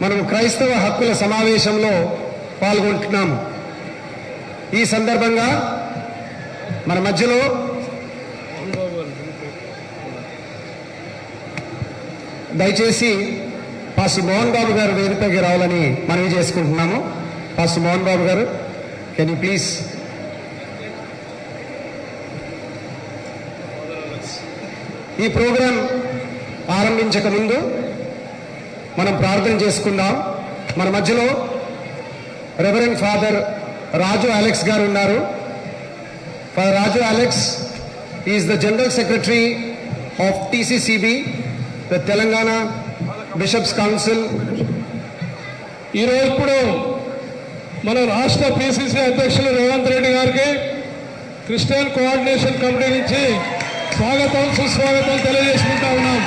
మనం క్రైస్తవ హక్కుల సమావేశంలో పాల్గొంటున్నాము. ఈ సందర్భంగా మన మధ్యలో దయచేసి పాస్టర్ మోహన్ బాబు గారు వేదికకి రావాలని మనవి చేసుకుంటున్నాము. పాస్టర్ మోహన్ బాబు గారు, కెన్ యూ ప్లీజ్? ఈ ప్రోగ్రాం ఆరంభించక ముందు మనం ప్రార్థన చేసుకుందాం. మన మధ్యలో రెవరెండ్ ఫాదర్ రాజు అలెక్స్ గారు ఉన్నారు. Father Raju Alex is the general secretary of TCCB, the Telangana bishops council. ఈరోజు ఇప్పుడు మన రాష్ట్ర PCC అధ్యక్షులు రేవంత్ రెడ్డి గారికి క్రిస్టియన్ కోఆర్డినేషన్ కమిటీ నుంచి స్వాగతం సుస్వాగతం తెలియజేసుకుంటా ఉన్నాం.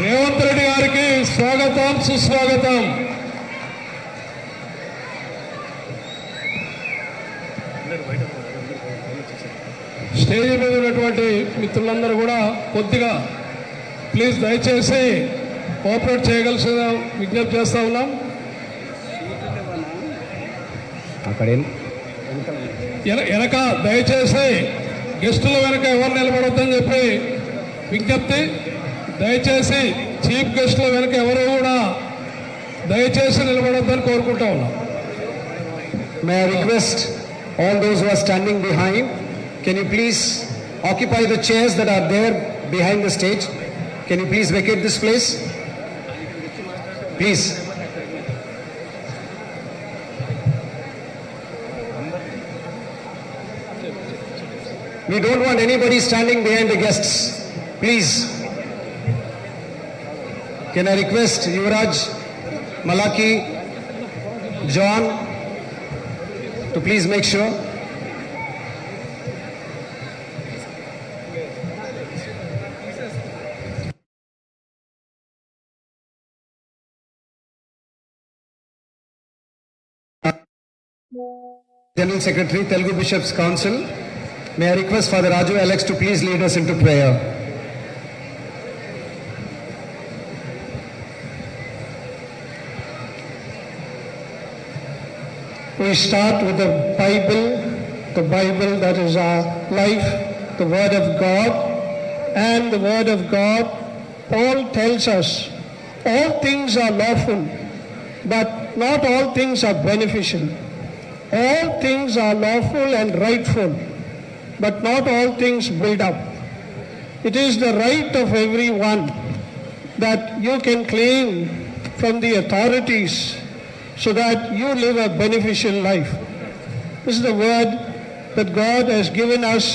రేవంత్ రెడ్డి గారికి స్వాగతం సుస్వాగతం. స్టేజ్ మీద ఉన్నటువంటి మిత్రులందరూ కూడా కొద్దిగా ప్లీజ్ దయచేసి కోఆపరేట్ చేయగలిసిన విజ్ఞప్తి చేస్తా ఉన్నాం. వెనక దయచేసి గెస్టుల వెనక ఎవరు నిలబడొద్దని చెప్పి విజ్ఞప్తి. దయచేసి చీఫ్ గెస్టుల వెనక ఎవరు కూడా దయచేసి నిలబడొద్దని కోరుకుంటా ఉన్నాం. May I request all those who are standing behind, can you please occupy the chairs that are there behind the stage? Can you please vacate this place? Please. We don't want anybody standing behind the guests. Please. Can I request Yuvraj, Malaki, John to please make sure? General Secretary, Telugu Bishops Council. May I request Father Raju Alex to please lead us into prayer. We start with the Bible that is our life, the Word of God. And the Word of God, Paul tells us, all things are lawful, but not all things are beneficial. All things are lawful and rightful, but not all things build up. It is the right of everyone that you can claim from the authorities so that you live a beneficial life. This is the word that God has given us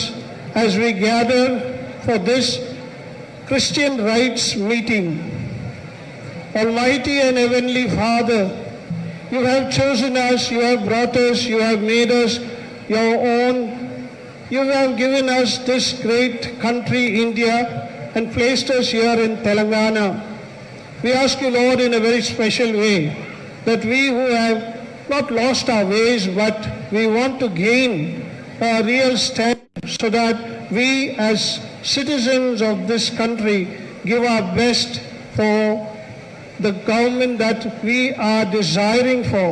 as we gather for this Christian rights meeting. Almighty and Heavenly Father, you have chosen us, you have brought us, you have made us your own. You have given us this great country, India, and placed us here in Telangana. We ask you, Lord, in a very special way, that we who have not lost our ways, but we want to gain a real stand so that we as citizens of this country give our best for the government that we are desiring for,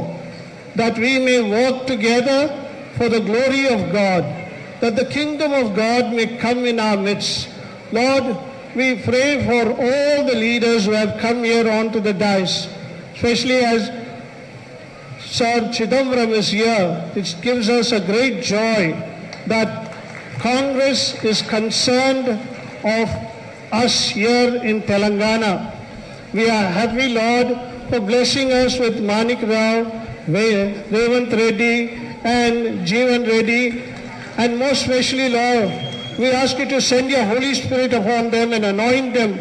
that we may work together for the glory of God, that the kingdom of God may come in our midst. Lord, we pray for all the leaders who have come here onto the dais, especially as Sir Chidambaram is here. It gives us a great joy that Congress is concerned of us here in Telangana. We are happy, Lord, for blessing us with Manik Rao, Revanth Reddy and Jeevan Reddy. And most especially, Lord, we ask you to send your Holy Spirit upon them and anoint them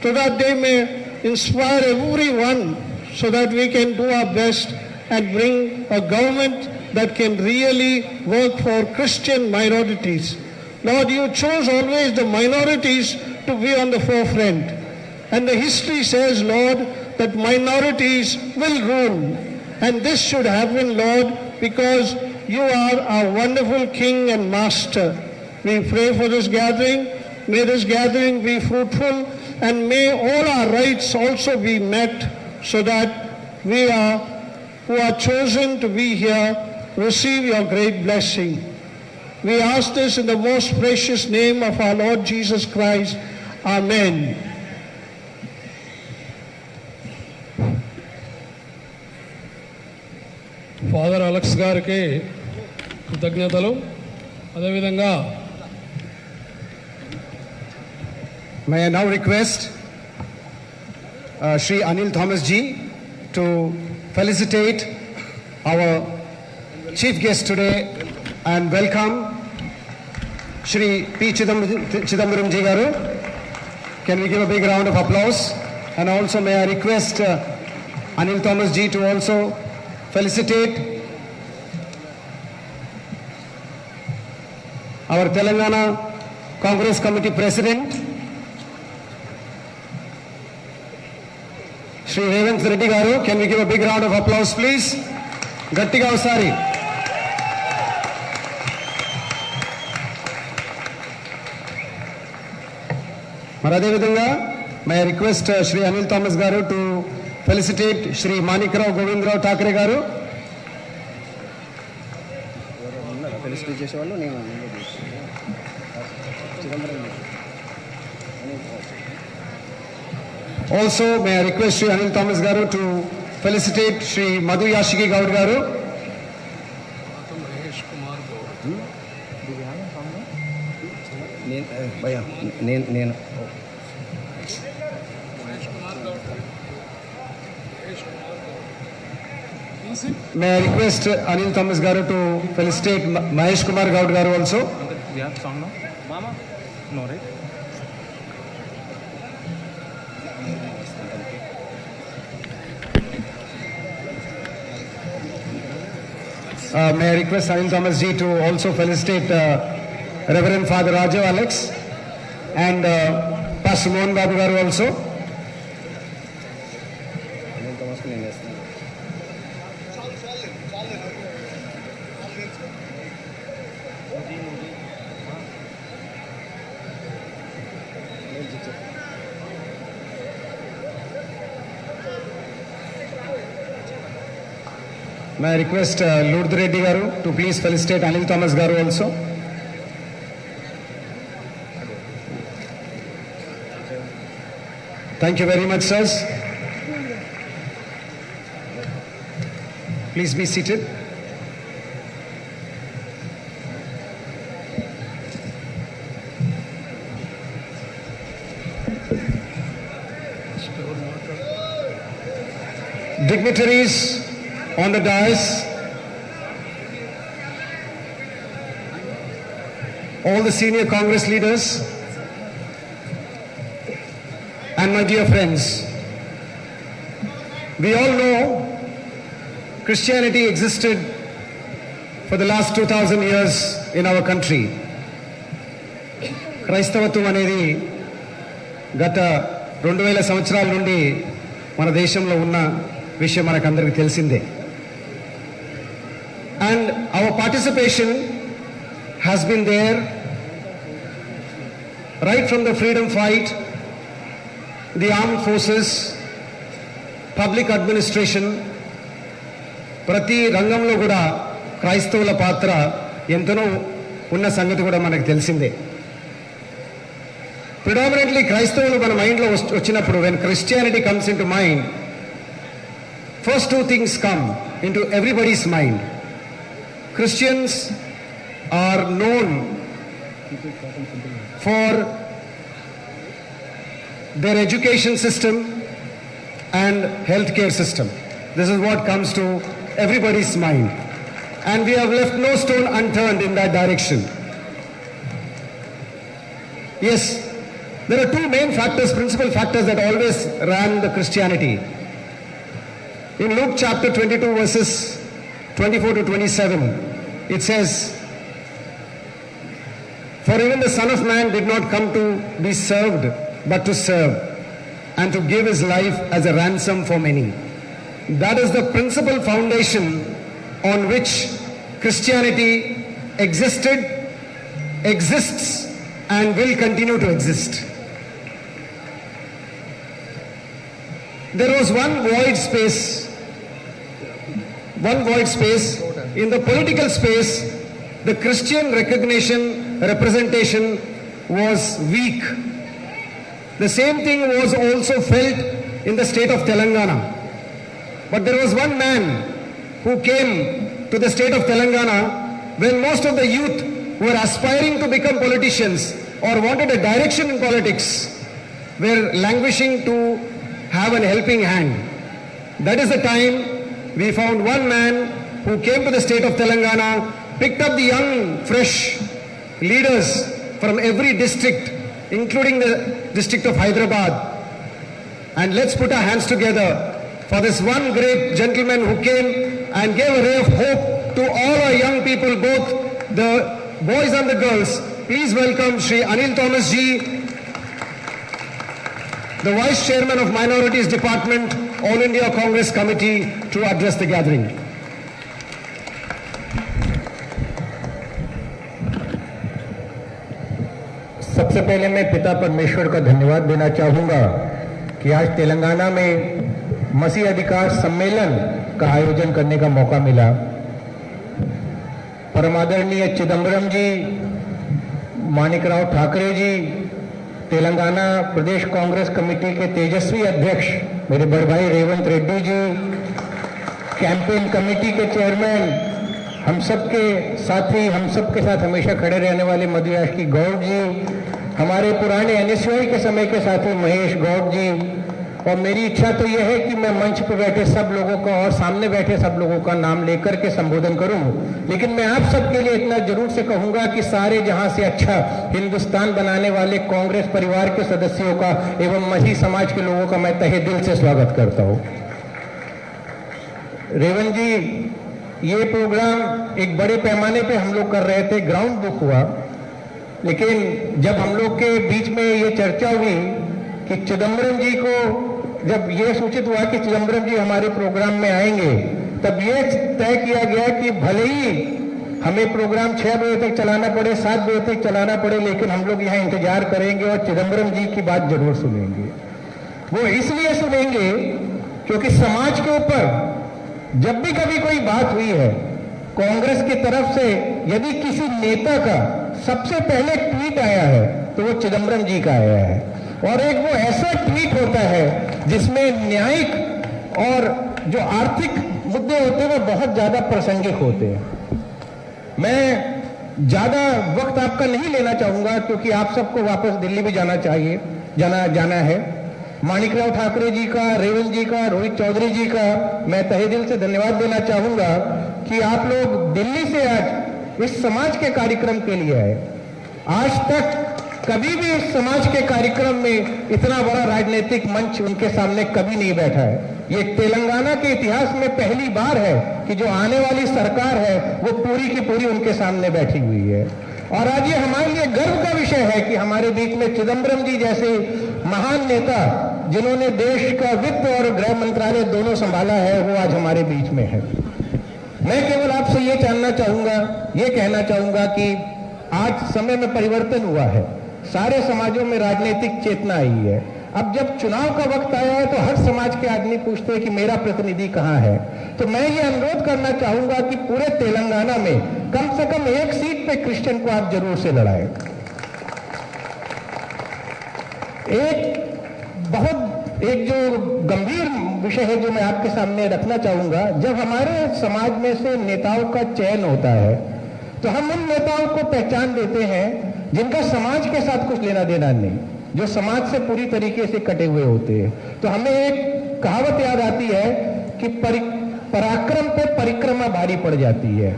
so that they may inspire everyone so that we can do our best and bring a government that can really work for Christian minorities. Lord, you chose always the minorities to be on the forefront. And the history says, Lord, that minorities will rule. And this should happen, Lord, because you are our wonderful King and Master. We pray for this gathering. May this gathering be fruitful and may all our rights also be met so that we who are chosen to be here receive your great blessing. We ask this in the most precious name of our Lord Jesus Christ. Amen. Father Alex గారికి కృతజ్ఞతలు. అదేవిధంగా May I now request Shri Anil Thomas ji to felicitate our chief guest today and welcome Shri P. Chidambaram ji garu. Can we give a big round of applause? And also may I request Anil Thomas ji to also felicitate our Telangana Congress Committee President Shri Revanth Reddy garu. Can we give a big round of applause please? Gattiga osari. మరి అదేవిధంగా may I request Shri Anil Thomas garu to felicitate Shri Manikrao Govindrao Thakre garu. Felicitate చేసేవాళ్ళు నేను Also may I request Shri Anil Thomas garu to felicitate Shri Madhu Yashiki Gaud garu. నేను May I request Anil Thomas garu to felicitate Mahesh Kumar Gaud garu also. May I request Anil Thomas ji to also felicitate Reverend Father Raja Alex and Pastor Mohan Babu garu also. నేను తమస్కు నేను వేస్తాను. May I request Lourdes Reddy garu to please felicitate Anil Thomas garu also. Thank you very much, sirs. Please be seated. Dignitaries on the dais, all the senior Congress leaders, and my dear friends, we all know Christianity existed for the last 2000 years in our country. క్రైస్తవత్వం అనేది గత 2000 సంవత్సరాల నుండి మన దేశంలో ఉన్న విషయం మనకందరికీ తెలిసిందే. And our participation has been there right from the freedom fight, the armed forces, public administration, ప్రతి రంగంలో కూడా క్రైస్తవుల పాత్ర ఎంతనో ఉన్న సంగతి కూడా మనకు తెలిసిందే. Predominantly క్రైస్తవులు మన మైండ్లో వచ్చినప్పుడు when Christianity comes into mind, first two things come into everybody's mind. Christians are known for their education system and healthcare system. This is what comes to everybody's mind. And we have left no stone unturned in that direction. Yes, there are two main factors, principal factors that always ran the Christianity. In Luke chapter 22 verses 24 to 27, it says, "For even the Son of Man did not come to be served, but to serve, and to give his life as a ransom for many." That is the principal foundation on which Christianity existed, exists, and will continue to exist. there was one void space in the political space. The Christian recognition representation was weak. The same thing was also felt in the state of Telangana. But there was one man who came to the state of Telangana when most of the youth who were aspiring to become politicians or wanted a direction in politics were languishing to have an helping hand. That is the time we found one man who came to the state of Telangana, picked up the young, fresh leaders from every district, including the district of Hyderabad. And let's put our hands together for this one great gentleman who came and gave a ray of hope to all our young people, both the boys and the girls. Please welcome Shri Anil Thomas Ji, the Vice Chairman of Minorities Department, All India Congress Committee, to address the gathering. सबसे पहले मैं पिता परमेश्वर का धन्यवाद देना चाहूँगा कि आज तेलंगाना में मसीह अधिकार सम्मेलन का आयोजन करने का मौका मिला। परमादरणीय चिदम्बरम जी, माणिकराव ठाकरे जी, तेलंगाना प्रदेश कांग्रेस कमेटी के तेजस्वी अध्यक्ष मेरे बड़े भाई रेवंत रेड्डी जी, कैंपेन कमेटी के चेयरमैन, हम सबके साथी, हम सबके साथ हमेशा खड़े रहने वाले मधुयाश की गौड़ जी, हमारे पुराने एनएसयूआई के समय के साथी महेश गौड़ जी, और मेरी इच्छा तो यह है कि मैं मंच पर बैठे सब लोगों का और सामने बैठे सब लोगों का नाम लेकर के संबोधन करूं, लेकिन मैं आप सबके लिए इतना जरूर से कहूंगा कि सारे जहां से अच्छा हिंदुस्तान बनाने वाले कांग्रेस परिवार के सदस्यों का एवं मसीह समाज के लोगों का मैं तहे दिल से स्वागत करता हूं। रेवंत जी, ये प्रोग्राम एक बड़े पैमाने पे हम लोग कर रहे थे, ग्राउंड बुक हुआ, लेकिन जब हम लोग के बीच में ये चर्चा हुई कि चिदम्बरम जी को, जब ये सूचित हुआ कि चिदम्बरम जी हमारे प्रोग्राम में आएंगे, तब ये तय किया गया कि भले ही हमें प्रोग्राम 6 बजे तक चलाना पड़े, 7 बजे तक चलाना पड़े, लेकिन हम लोग यहाँ इंतजार करेंगे और चिदम्बरम जी की बात जरूर सुनेंगे। वो इसलिए सुनेंगे क्योंकि समाज के ऊपर जब भी कभी कोई बात हुई है कांग्रेस की तरफ से, यदि किसी नेता का सबसे पहले ट्वीट आया है तो वो चिदम्बरम जी का आया है, और एक वो ऐसा ट्वीट होता है जिसमें न्यायिक और जो आर्थिक मुद्दे होते हैं वो बहुत ज्यादा प्रासंगिक होते हैं। मैं ज्यादा वक्त आपका नहीं लेना चाहूंगा क्योंकि आप सबको वापस दिल्ली भी जाना है। माणिकराव ठाकरे जी का, रेवंत जी का, रोहित चौधरी जी का मैं तहे दिल से धन्यवाद देना चाहूंगा कि आप लोग दिल्ली से आज इस समाज के कार्यक्रम के लिए आए। आज तक कभी भी इस समाज के कार्यक्रम में इतना बड़ा राजनीतिक मंच उनके सामने कभी नहीं बैठा है। ये तेलंगाना के इतिहास में पहली बार है कि जो आने वाली सरकार है वो पूरी की पूरी उनके सामने बैठी हुई है, और आज ये हमारे लिए गर्व का विषय है कि हमारे बीच में चिदम्बरम जी जैसे महान नेता, जिन्होंने देश का वित्त और गृह मंत्रालय दोनों संभाला है, वो आज हमारे बीच में है। मैं केवल आपसे ये कहना चाहूंगा कि आज समय में परिवर्तन हुआ है, सारे समाजों में राजनीतिक चेतना आई है। अब जब चुनाव का वक्त आया है तो हर समाज के आदमी पूछते हैं कि मेरा प्रतिनिधि कहां है। तो मैं ये अनुरोध करना चाहूंगा कि पूरे तेलंगाना में कम से कम एक सीट पे क्रिश्चियन को आप जरूर से लड़ाएं। एक जो गंभीर विषय है जो मैं आपके सामने रखना चाहूंगा, जब हमारे समाज में से नेताओं का चयन होता है तो हम उन नेताओं को पहचान देते हैं जिनका समाज के साथ कुछ लेना देना नहीं, जो समाज से पूरी तरीके से कटे हुए होते हैं। तो हमें एक कहावत याद आती है कि पराक्रम पे परिक्रमा भारी पड़ जाती है।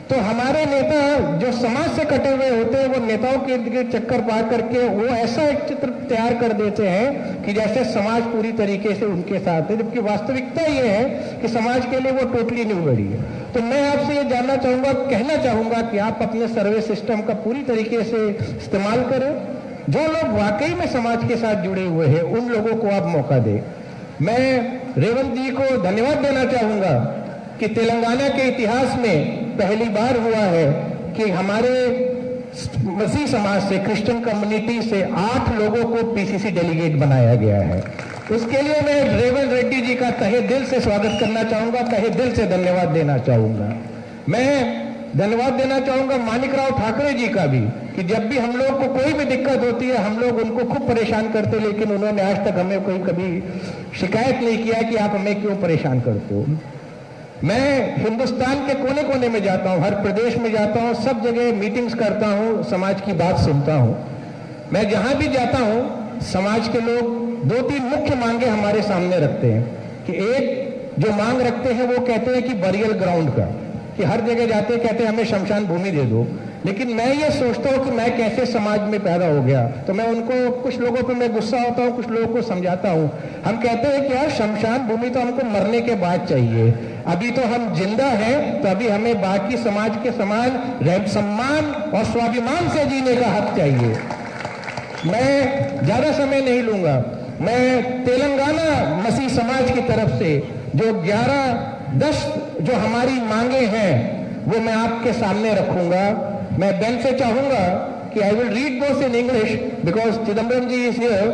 तो हमारे नेता जो समाज से कटे हुए होते हैं वो नेताओं के इर्द गिर्द चक्कर पा करके वो ऐसा एक चित्र तैयार कर देते हैं कि जैसे समाज पूरी तरीके से उनके साथ है, जबकि वास्तविकता ये है कि समाज के लिए वो टोटली न्यू बड़ी है। तो मैं आपसे ये कहना चाहूंगा कि आप अपने सर्वे सिस्टम का पूरी तरीके से इस्तेमाल करें। जो लोग वाकई में समाज के साथ जुड़े हुए हैं उन लोगों को आप मौका दें। मैं रेवंत जी को धन्यवाद देना चाहूंगा कि तेलंगाना के इतिहास में पहली बार हुआ है कि हमारे मसीह समाज से, क्रिश्चियन कम्युनिटी से 8 लोगों को पीसीसी डेलीगेट बनाया गया है। उसके लिए मैं रेवंत रेड्डी जी का तहे दिल से स्वागत करना चाहूंगा, तहे दिल से धन्यवाद देना चाहूंगा। मैं धन्यवाद देना चाहूंगा मानिकराव ठाकरे जी का भी, कि जब भी हम लोग को कोई भी दिक्कत होती है हम लोग उनको खूब परेशान करते, लेकिन उन्होंने आज तक हमें कोई कभी शिकायत नहीं किया कि आप हमें क्यों परेशान करते हो। मैं हिंदुस्तान के कोने कोने में जाता हूं, हर प्रदेश में जाता हूं, सब जगह मीटिंग्स करता हूं, समाज की बात सुनता हूं। मैं जहां भी जाता हूं समाज के लोग 2-3 मुख्य मांगे हमारे सामने रखते हैं, कि एक जो मांग रखते हैं वो कहते हैं कि बरियल ग्राउंड का, कि हर जगह जाते कहते हैं हमें शमशान भूमि दे दो। लेकिन मैं ये सोचता हूँ कि मैं कैसे समाज में पैदा हो गया, तो मैं उनको, कुछ लोगों पे मैं गुस्सा होता हूँ, कुछ लोगों को समझाता हूँ। हम कहते हैं कि यार शमशान भूमि तो हमको मरने के बाद चाहिए, अभी तो हम जिंदा हैं, तो अभी हमें बाकी समाज के समान सम्मान और स्वाभिमान से जीने का हक चाहिए। मैं ज्यादा समय नहीं लूंगा। मैं तेलंगाना मसीह समाज की तरफ से जो 11-10 जो हमारी मांगे हैं वो मैं आपके सामने रखूंगा। मैं बेन से चाहूंगा कि I will read those in English because Chidambaram ji is here.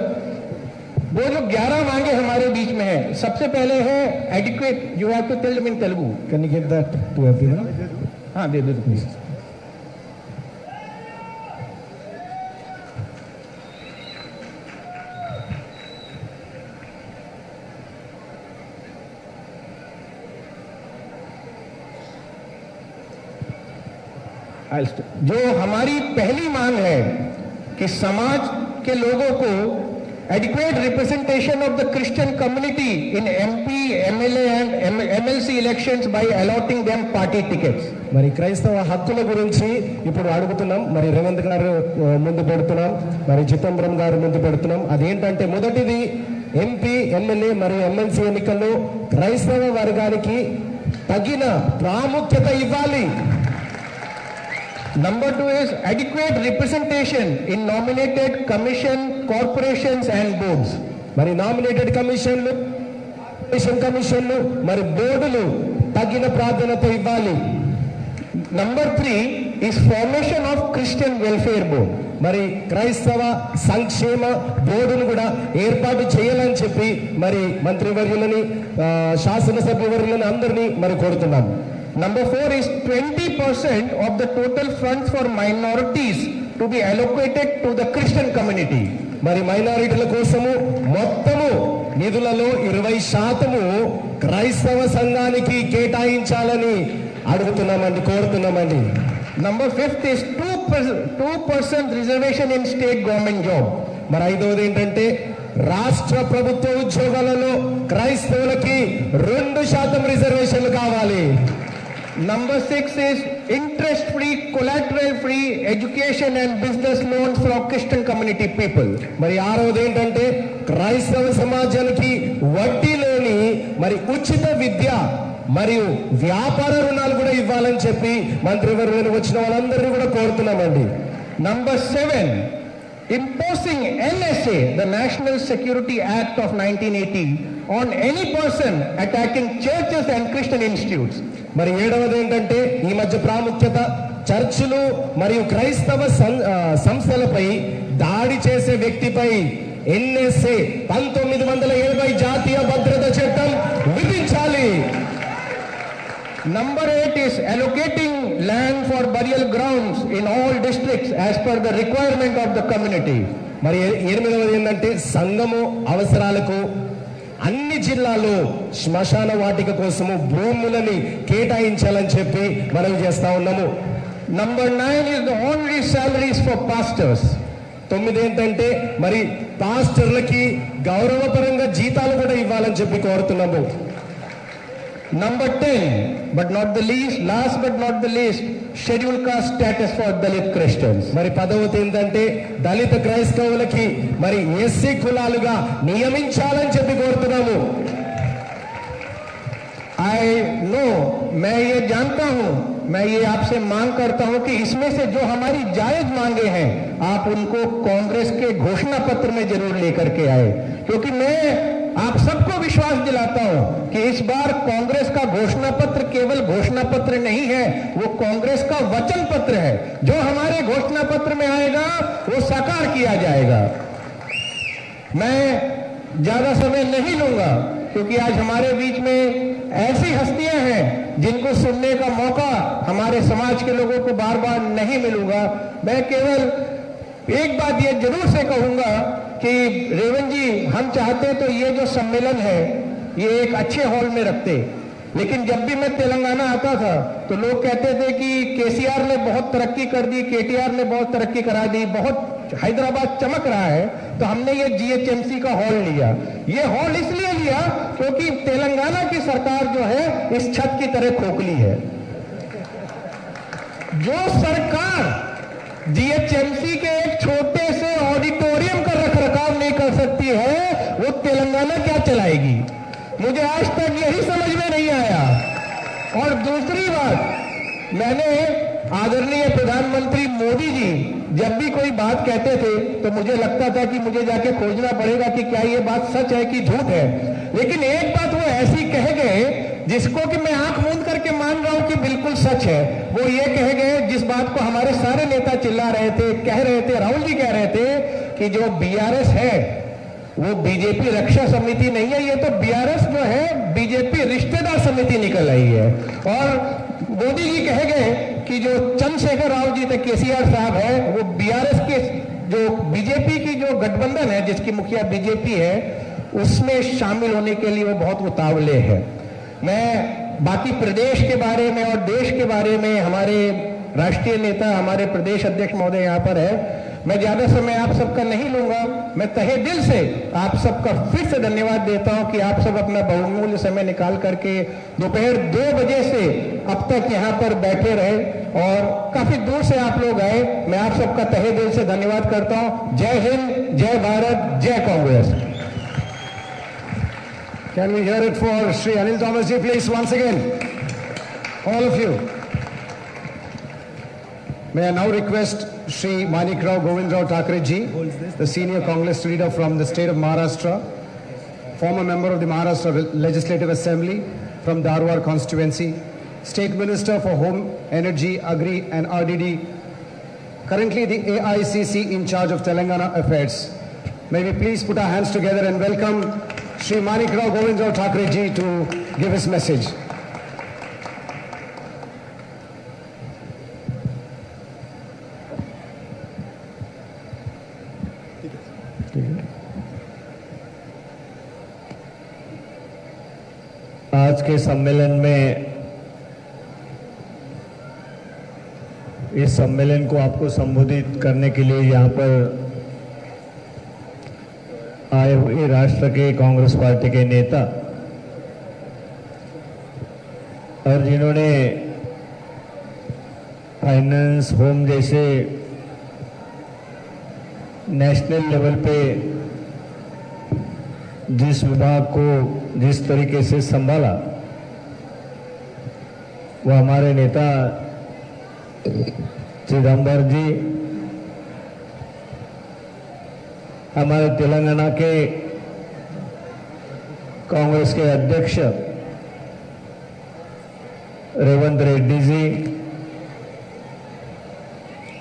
वो जो 11 मांगे हमारे बीच में है, सबसे पहले है adequate, you have to tell them in Telugu. Can you give that to everyone? हाँ, दे दो प्लीज। जो हमारी पहली मांग है कि समाज के लोगों को adequate representation of the Christian community in MP, MLA and MLC elections by allotting them party tickets. మరి క్రైస్తవ హక్కుల గురించి ఇప్పుడు అడుగుతున్నాం. మరి రేవంత్ గారు ముందు పెడుతున్నాం, మరి చిదంబరం గారు ముందు పెడుతున్నాం. అదేంటంటే మొదటిది MP, MLA మరియు MLC ఎన్నికల్లో క్రైస్తవ వర్గానికి తగిన ప్రాముఖ్యత ఇవ్వాలి. Number 2 is adequate representation in nominated commission, corporations and boards. మరి నామినేటెడ్ కమిషన్లు, కమిషన్లు మరి బోర్డులు తగిన ప్రాధాన్యత ఇవ్వాలి. Number 3 is formation of Christian welfare board. మరి క్రైస్తవ సంక్షేమ బోర్డును కూడా ఏర్పాటు చేయాలని చెప్పి మరి మంత్రివర్యులని, శాసనసభ్యవర్యులని అందరినీ మరి కోరుతున్నాం. Number 4 is 20% of the total funds for minorities to be allocated to the Christian community. మరి మైనారిటీల కోసము మొత్తము నిధులలో 20% క్రైస్తవ సంఘానికి కేటాయించాలని అడుగుతున్నామండి, కోరుతున్నామండి. Number 5 is 2% reservation in state government job. మరి ఐదవది ఏంటంటే రాష్ట్ర ప్రభుత్వ ఉద్యోగాలలో క్రైస్తవులకి 2% రిజర్వేషన్లు కావాలి. Number 6 is interest-free, collateral-free education and business loans for Christian community people. మరి ఆరవది ఏంటంటే క్రైస్తవ సమాజానికి వడ్డీ లేని మరి ఉచిత విద్య మరియు వ్యాపార రుణాలు కూడా ఇవ్వాలని చెప్పి మంత్రివర్యులు వచ్చిన వాళ్ళందరినీ కూడా కోరుతున్నామండి. Number 7, imposing NSA, the National Security Act of 1980, on any person attacking churches and Christian institutes. మరి ఏడవది ఏంటంటే ఈ మధ్య ప్రాముఖ్యత, చర్చిలు మరియు క్రైస్తవ సంస్థలపై దాడి చేసే వ్యక్తిపై NSA 1970 జాతీయ భద్రత చట్టం విధించాలి. Number 8 is allocating land for burial grounds in all districts as per the requirement of the community. మరి 8వది ఏంటంటే సంఘము అవసరాలకు అన్ని జిల్లాల్లో శ్మశాన వాటిక కోసము భూములని కేటాయించాలని చెప్పి మనం చేస్తా ఉన్నాము. Number 9 is the honorary salaries for pastors. 9 ఏంటంటే మరి పాస్టర్లకి గౌరవపరంగా జీతాలు కూడా ఇవ్వాలని చెప్పి కోరుతున్నాము. Number 10, but not the least, last but not the least, scheduled caste status for Dalit Christians. మరి 10వది ఏంటంటే దళిత క్రైస్తవులకి మరి SC కులాలుగా నియమించాలని చెప్పి కోరుతున్నాము. I know, मैं ये जानता हूँ, मैं ये आपसे मांग करता हूँ कि इसमें से जो हमारी जायज मांगे हैं आप उनको कांग्रेस के घोषणा पत्र में जरूर लेकर के आए, क्योंकि मैं आप सबको विश्वास दिलाता हूं कि इस बार कांग्रेस का घोषणा पत्र केवल घोषणा पत्र नहीं है, वो कांग्रेस का वचन पत्र है. जो हमारे घोषणा पत्र में आएगा वो साकार किया जाएगा. मैं ज्यादा समय नहीं लूंगा, क्योंकि आज हमारे बीच में ऐसी हस्तियां हैं जिनको सुनने का मौका हमारे समाज के लोगों को बार बार नहीं मिलूंगा। मैं केवल एक बात ये जरूर से कहूंगा कि रेवंत जी, हम चाहते तो ये जो सम्मेलन है ये एक अच्छे हॉल में रखते, लेकिन जब भी मैं तेलंगाना आता था तो लोग कहते थे कि केसीआर ने बहुत तरक्की कर दी, केटीआर ने बहुत तरक्की करा दी, बहुत हैदराबाद चमक रहा है, तो हमने ये जीएचएमसी का हॉल लिया। ये हॉल इसलिए लिया क्योंकि तेलंगाना की सरकार जो है इस छत की तरह खोखली है। जो सरकार जीएचएमसी के एक छोटे से ऑडिटोरियम का रखरखाव नहीं कर सकती है, वो तेलंगाना क्या चलाएगी? मुझे आज तक यही समझ में नहीं आया। और दूसरी बात, मैंने आदरणीय प्रधानमंत्री मोदी जी जब भी कोई बात कहते थे तो मुझे लगता था कि मुझे जाके खोजना पड़ेगा कि क्या ये बात सच है कि झूठ है, लेकिन एक बात वो ऐसी कह गए जिसको कि मैं आंख मूंद करके मान रहा हूं कि बिल्कुल सच है। वो ये कह गए जिस बात को हमारे सारे नेता चिल्ला रहे थे, कह रहे थे, राहुल जी कह रहे थे कि जो बीआरएस है वो बीजेपी रक्षा समिति नहीं है, ये तो बीआरएस जो है बीजेपी रिश्तेदार समिति निकल आई है। और मोदी जी कह गए कि जो चंद्रशेखर राव जी थे, केसीआर साहब है, वो बीआरएस के जो बीजेपी की जो गठबंधन है जिसकी मुखिया बीजेपी है उसमें शामिल होने के लिए वो बहुत उतावले है। मैं बाकी प्रदेश के बारे में और देश के बारे में, हमारे राष्ट्रीय नेता, हमारे प्रदेश अध्यक्ष महोदय यहाँ पर है, मैं ज्यादा समय आप सबका नहीं लूंगा। मैं तहे दिल से आप सबका फिर से धन्यवाद देता हूं कि आप सब अपना बहुमूल्य समय निकाल करके दोपहर 2 बजे से अब तक यहाँ पर बैठे रहे और काफी दूर से आप लोग आए। मैं आप सबका तहे दिल से धन्यवाद करता हूं। जय हिंद, जय भारत, जय Congress. Can we hear it for Sri Anil Thomas ji, please, once again? All of you. May I now request Sri Manik Rao Govind Rao Thakre ji, the senior Congress leader from the state of Maharashtra, former member of the Maharashtra Legislative Assembly from Dharwad constituency, State Minister for Home, Energy, Agri and RDD, currently the AICC in charge of Telangana affairs. May we please put our hands together and welcome Sri Manik Rao Govind Rao Thakre ji to give his message. आज के सम्मेलन में, इस सम्मेलन को आपको संबोधित करने के लिए यहाँ पर आए हुए राष्ट्र के कांग्रेस पार्टी के नेता और जिन्होंने फाइनेंस, होम जैसे नेशनल लेवल पे जिस विभाग को जिस तरीके से संभाला, वो हमारे नेता चिदम्बरम जी, हमारे तेलंगाना के कांग्रेस के अध्यक्ष रेवंत रेड्डी जी,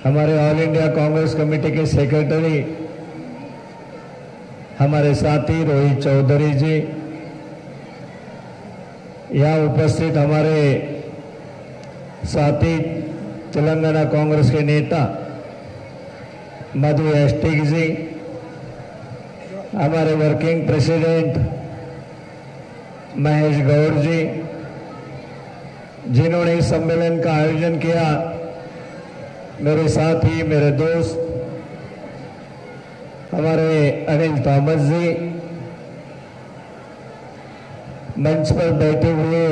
हमारे ऑल इंडिया कांग्रेस कमेटी के सेक्रेटरी हमारे साथी रोहित चौधरी जी, यहाँ उपस्थित हमारे साथी तेलंगाना कांग्रेस के नेता मधु एस्टिक जी, हमारे वर्किंग प्रेसिडेंट महेश गौड़ जी, जिन्होंने इस सम्मेलन का आयोजन किया, मेरे साथी, मेरे दोस्त हमारे अनिल थॉमस जी, मंच पर बैठे हुए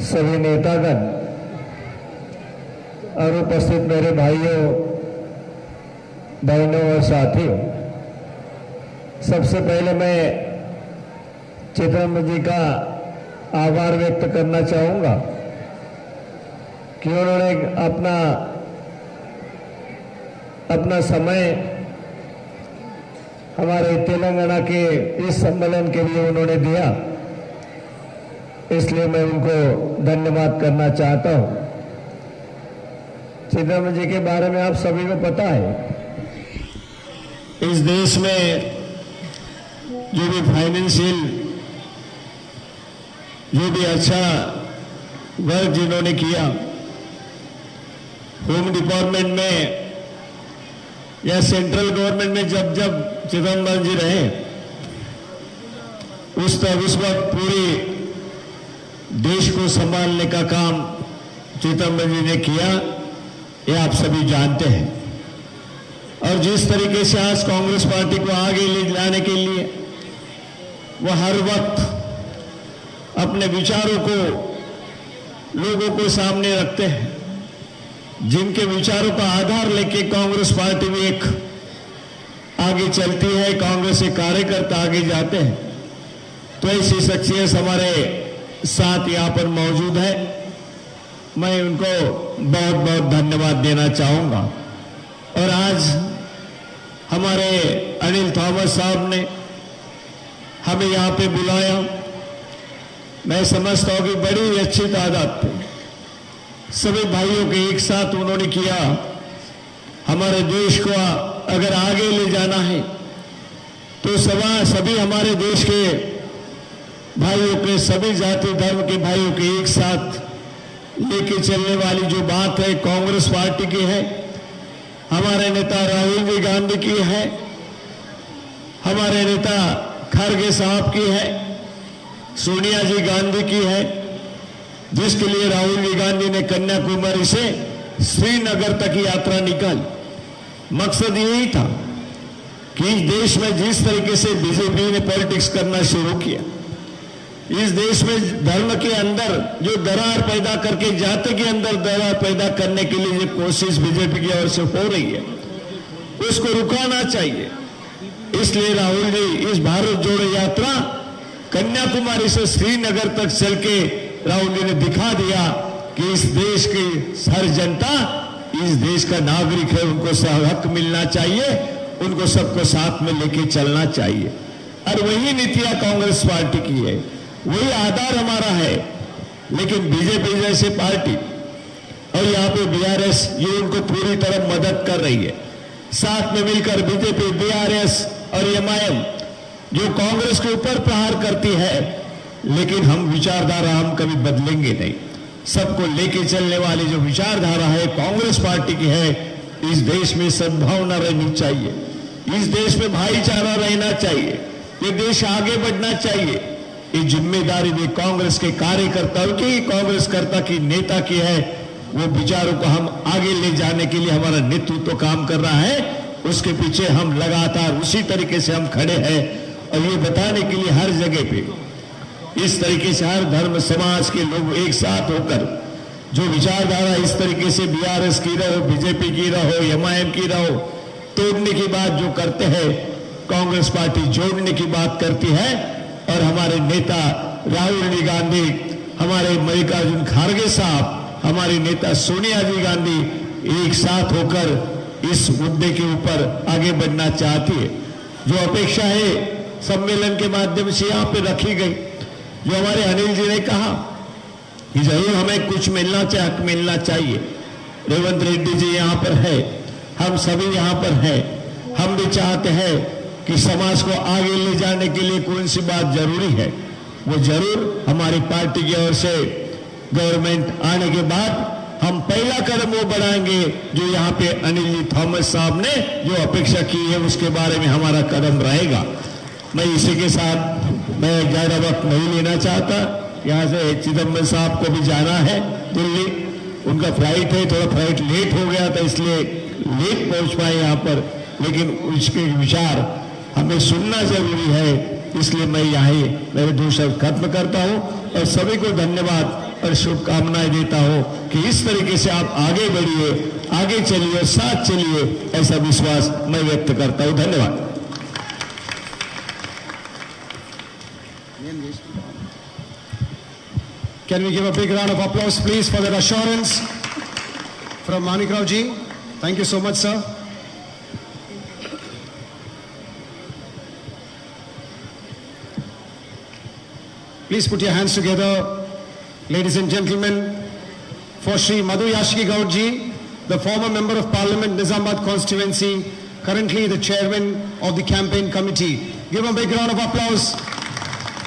सभी नेतागण और उपस्थित मेरे भाइयों, बहनों और साथियों, सबसे पहले मैं चिदम्बरम जी का आभार व्यक्त करना चाहूंगा कि उन्होंने अपना समय हमारे तेलंगाना के इस सम्मेलन के लिए उन्होंने दिया, इसलिए मैं उनको धन्यवाद करना चाहता हूं। चिदम्बरम जी के बारे में आप सभी को पता है, इस देश में जो भी फाइनेंशियल जो भी अच्छा वर्क जिन्होंने किया होम डिपार्टमेंट में या सेंट्रल गवर्नमेंट में, जब जब चिदम्बरम जी रहे उस वक्त पूरे देश को संभालने का काम चिदम्बरम जी ने किया, ये आप सभी जानते हैं। और जिस तरीके से आज कांग्रेस पार्टी को आगे ले जाने के लिए वो हर वक्त अपने विचारों को लोगों को सामने रखते हैं, जिनके विचारों का आधार लेके कांग्रेस पार्टी भी एक आगे चलती है, कांग्रेस के कार्यकर्ता आगे जाते हैं। तो ऐसी शख्सियत हमारे साथ यहां पर मौजूद है, मैं उनको बहुत बहुत धन्यवाद देना चाहूंगा। और आज हमारे अनिल थॉमस साहब ने हमें यहां पे बुलाया, मैं समझता हूं कि बड़ी अच्छी तादाद थी, सभी भाइयों के एक साथ उन्होंने किया। हमारे देश को अगर आगे ले जाना है तो सभी हमारे देश के भाइयों के, सभी जाति धर्म के भाइयों के एक साथ लेके चलने वाली जो बात है कांग्रेस पार्टी की है, हमारे नेता राहुल जी गांधी की है, हमारे नेता खड़गे साहब की है, सोनिया जी गांधी की है, जिसके लिए राहुल जी गांधी ने कन्याकुमारी से श्रीनगर तक यात्रा निकाली। मकसद यही था कि इस देश में जिस तरीके से बीजेपी ने पॉलिटिक्स करना शुरू किया, इस देश में धर्म के अंदर जो दरार पैदा करके, जाति के अंदर दरार पैदा करने के लिए जो कोशिश बीजेपी की ओर से हो रही है, उसको रुकाना चाहिए। इसलिए राहुल जी इस भारत जोड़ो यात्रा कन्याकुमारी से श्रीनगर तक चल के राहुल जी ने दिखा दिया कि इस देश की हर जनता, इस देश का नागरिक है, उनको हक मिलना चाहिए, उनको सबको साथ में लेके चलना चाहिए। और वही नीतियां कांग्रेस पार्टी की है, वही आधार हमारा है। लेकिन बीजेपी जैसे पार्टी और यहाँ पे बीआरएस, ये उनको पूरी तरह मदद कर रही है। साथ में मिलकर बीजेपी, बीआरएस और एमआईएम जो कांग्रेस के ऊपर प्रहार करती है, लेकिन हम विचारधारा हम कभी बदलेंगे नहीं। सबको लेके चलने वाली जो विचारधारा है कांग्रेस पार्टी की है, इस देश में सद्भावना रहनी चाहिए, इस देश में भाईचारा रहना चाहिए, ये देश आगे बढ़ना चाहिए। ये जिम्मेदारी भी कांग्रेस के कार्यकर्ताओं की, कांग्रेसकर्ता की, नेता की है। वो विचारों को हम आगे ले जाने के लिए हमारा नेतृत्व काम कर रहा है, उसके पीछे हम लगातार उसी तरीके से हम खड़े हैं। और ये बताने के लिए हर जगह पे इस तरीके से हर धर्म समाज के लोग एक साथ होकर जो विचारधारा इस तरीके से बीआरएस की रहो, बीजेपी की रहो, एमआईएम की रहो, तोड़ने की बात जो करते हैं, कांग्रेस पार्टी जोड़ने की बात करती है। और हमारे नेता राहुल जी गांधी, हमारे मल्लिकार्जुन खड़गे साहब, हमारी नेता सोनिया जी गांधी एक साथ होकर इस मुद्दे के ऊपर आगे बढ़ना चाहती है। जो अपेक्षा है सम्मेलन के माध्यम से यहाँ पे रखी गई, जो हमारे अनिल जी ने कहा कि जरूर हमें कुछ मिलना चाहिए। रेवंत रेड्डी जी यहाँ पर है, हम सभी यहाँ पर हैं, हम भी चाहते हैं कि समाज को आगे ले जाने के लिए कौन सी बात जरूरी है, वो जरूर हमारी पार्टी की ओर से गवर्नमेंट आने के बाद हम पहला कदम वो बढ़ाएंगे जो यहाँ पे अनिल जी थॉमस साहब ने जो अपेक्षा की है, उसके बारे में हमारा कदम रहेगा। मैं इसी के साथ मैं ज्यादा वक्त नहीं लेना चाहता। यहाँ से चिदम्बरम साहब को भी जाना है दिल्ली, उनका फ्लाइट है, थोड़ा फ्लाइट लेट हो गया था इसलिए लेट पहुंच पाए यहाँ पर, लेकिन उसके विचार हमें सुनना जरूरी है। इसलिए मैं यहाँ मेरे 2 शब्द खत्म करता हूँ और सभी को धन्यवाद और शुभकामनाएं देता हूँ कि इस तरीके से आप आगे बढ़िए, आगे चलिए और साथ चलिए, ऐसा विश्वास मैं व्यक्त करता हूँ। धन्यवाद। Can we give a big round of applause, please, for that assurance from Manik Rao ji? Thank you so much, sir. Please put your hands together, ladies and gentlemen, for Shri Madhu Yashki Gaur ji, the former member of Parliament, Nizamabad constituency, currently the chairman of the campaign committee. Give a big round of applause.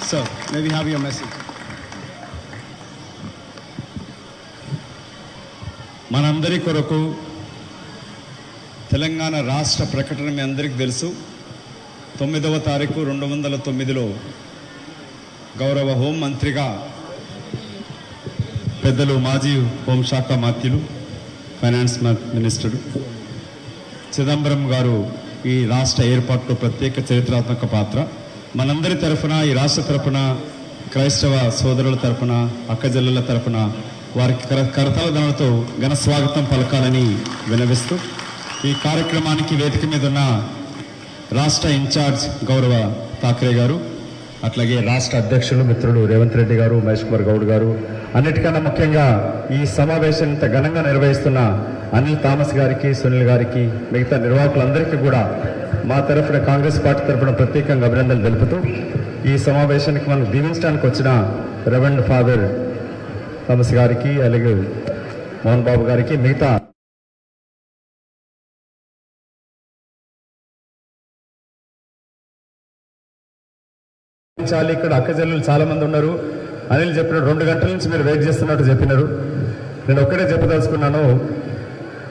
Sir, may we have your message? మనందరి కొరకు తెలంగాణ రాష్ట్ర ప్రకటన మీ అందరికీ తెలుసు. 9వ తారీఖు 2009లో గౌరవ హోంమంత్రిగా పెద్దలు మాజీ హోంశాఖ మంత్రులు ఫైనాన్స్ మినిస్టర్ చిదంబరం గారు ఈ రాష్ట్ర ఏర్పాటులో ప్రత్యేక చరిత్రాత్మక పాత్ర. మనందరి తరఫున, ఈ రాష్ట్ర తరఫున, క్రైస్తవ సోదరుల తరఫున, అక్కజల్లుల తరఫున వారికి కరతాళ ధ్వనులతో ఘన స్వాగతం పలకాలని విన్నవిస్తూ ఈ కార్యక్రమానికి వేదిక మీద ఉన్న రాష్ట్ర ఇన్ఛార్జ్ గౌరవ ఠాక్రే గారు, అట్లాగే రాష్ట్ర అధ్యక్షులు మిత్రులు రేవంత్ రెడ్డి గారు, మహేష్ కుమార్ గౌడ్ గారు, అన్నిటికన్నా ముఖ్యంగా ఈ సమావేశం ఇంత ఘనంగా నిర్వహిస్తున్న అనిల్ థామస్ గారికి, సునీల్ గారికి, మిగతా నిర్వాహకులందరికీ కూడా మా తరఫున, కాంగ్రెస్ పార్టీ తరఫున ప్రత్యేకంగా అభినందనలు తెలుపుతూ ఈ సమావేశానికి మనం దీవించడానికి వచ్చిన రెవెరెండ్ ఫాదర్ థామస్ గారికి, అలాగే మోహన్ బాబు గారికి, మిగతా ఇక్కడ అక్కజల్లులు చాలా మంది ఉన్నారు. అనిల్ చెప్పినట్టు 2 గంటల నుంచి మీరు వెయిట్ చేస్తున్నట్టు చెప్పినారు. నేను ఒక్కడే చెప్పదలుచుకున్నాను,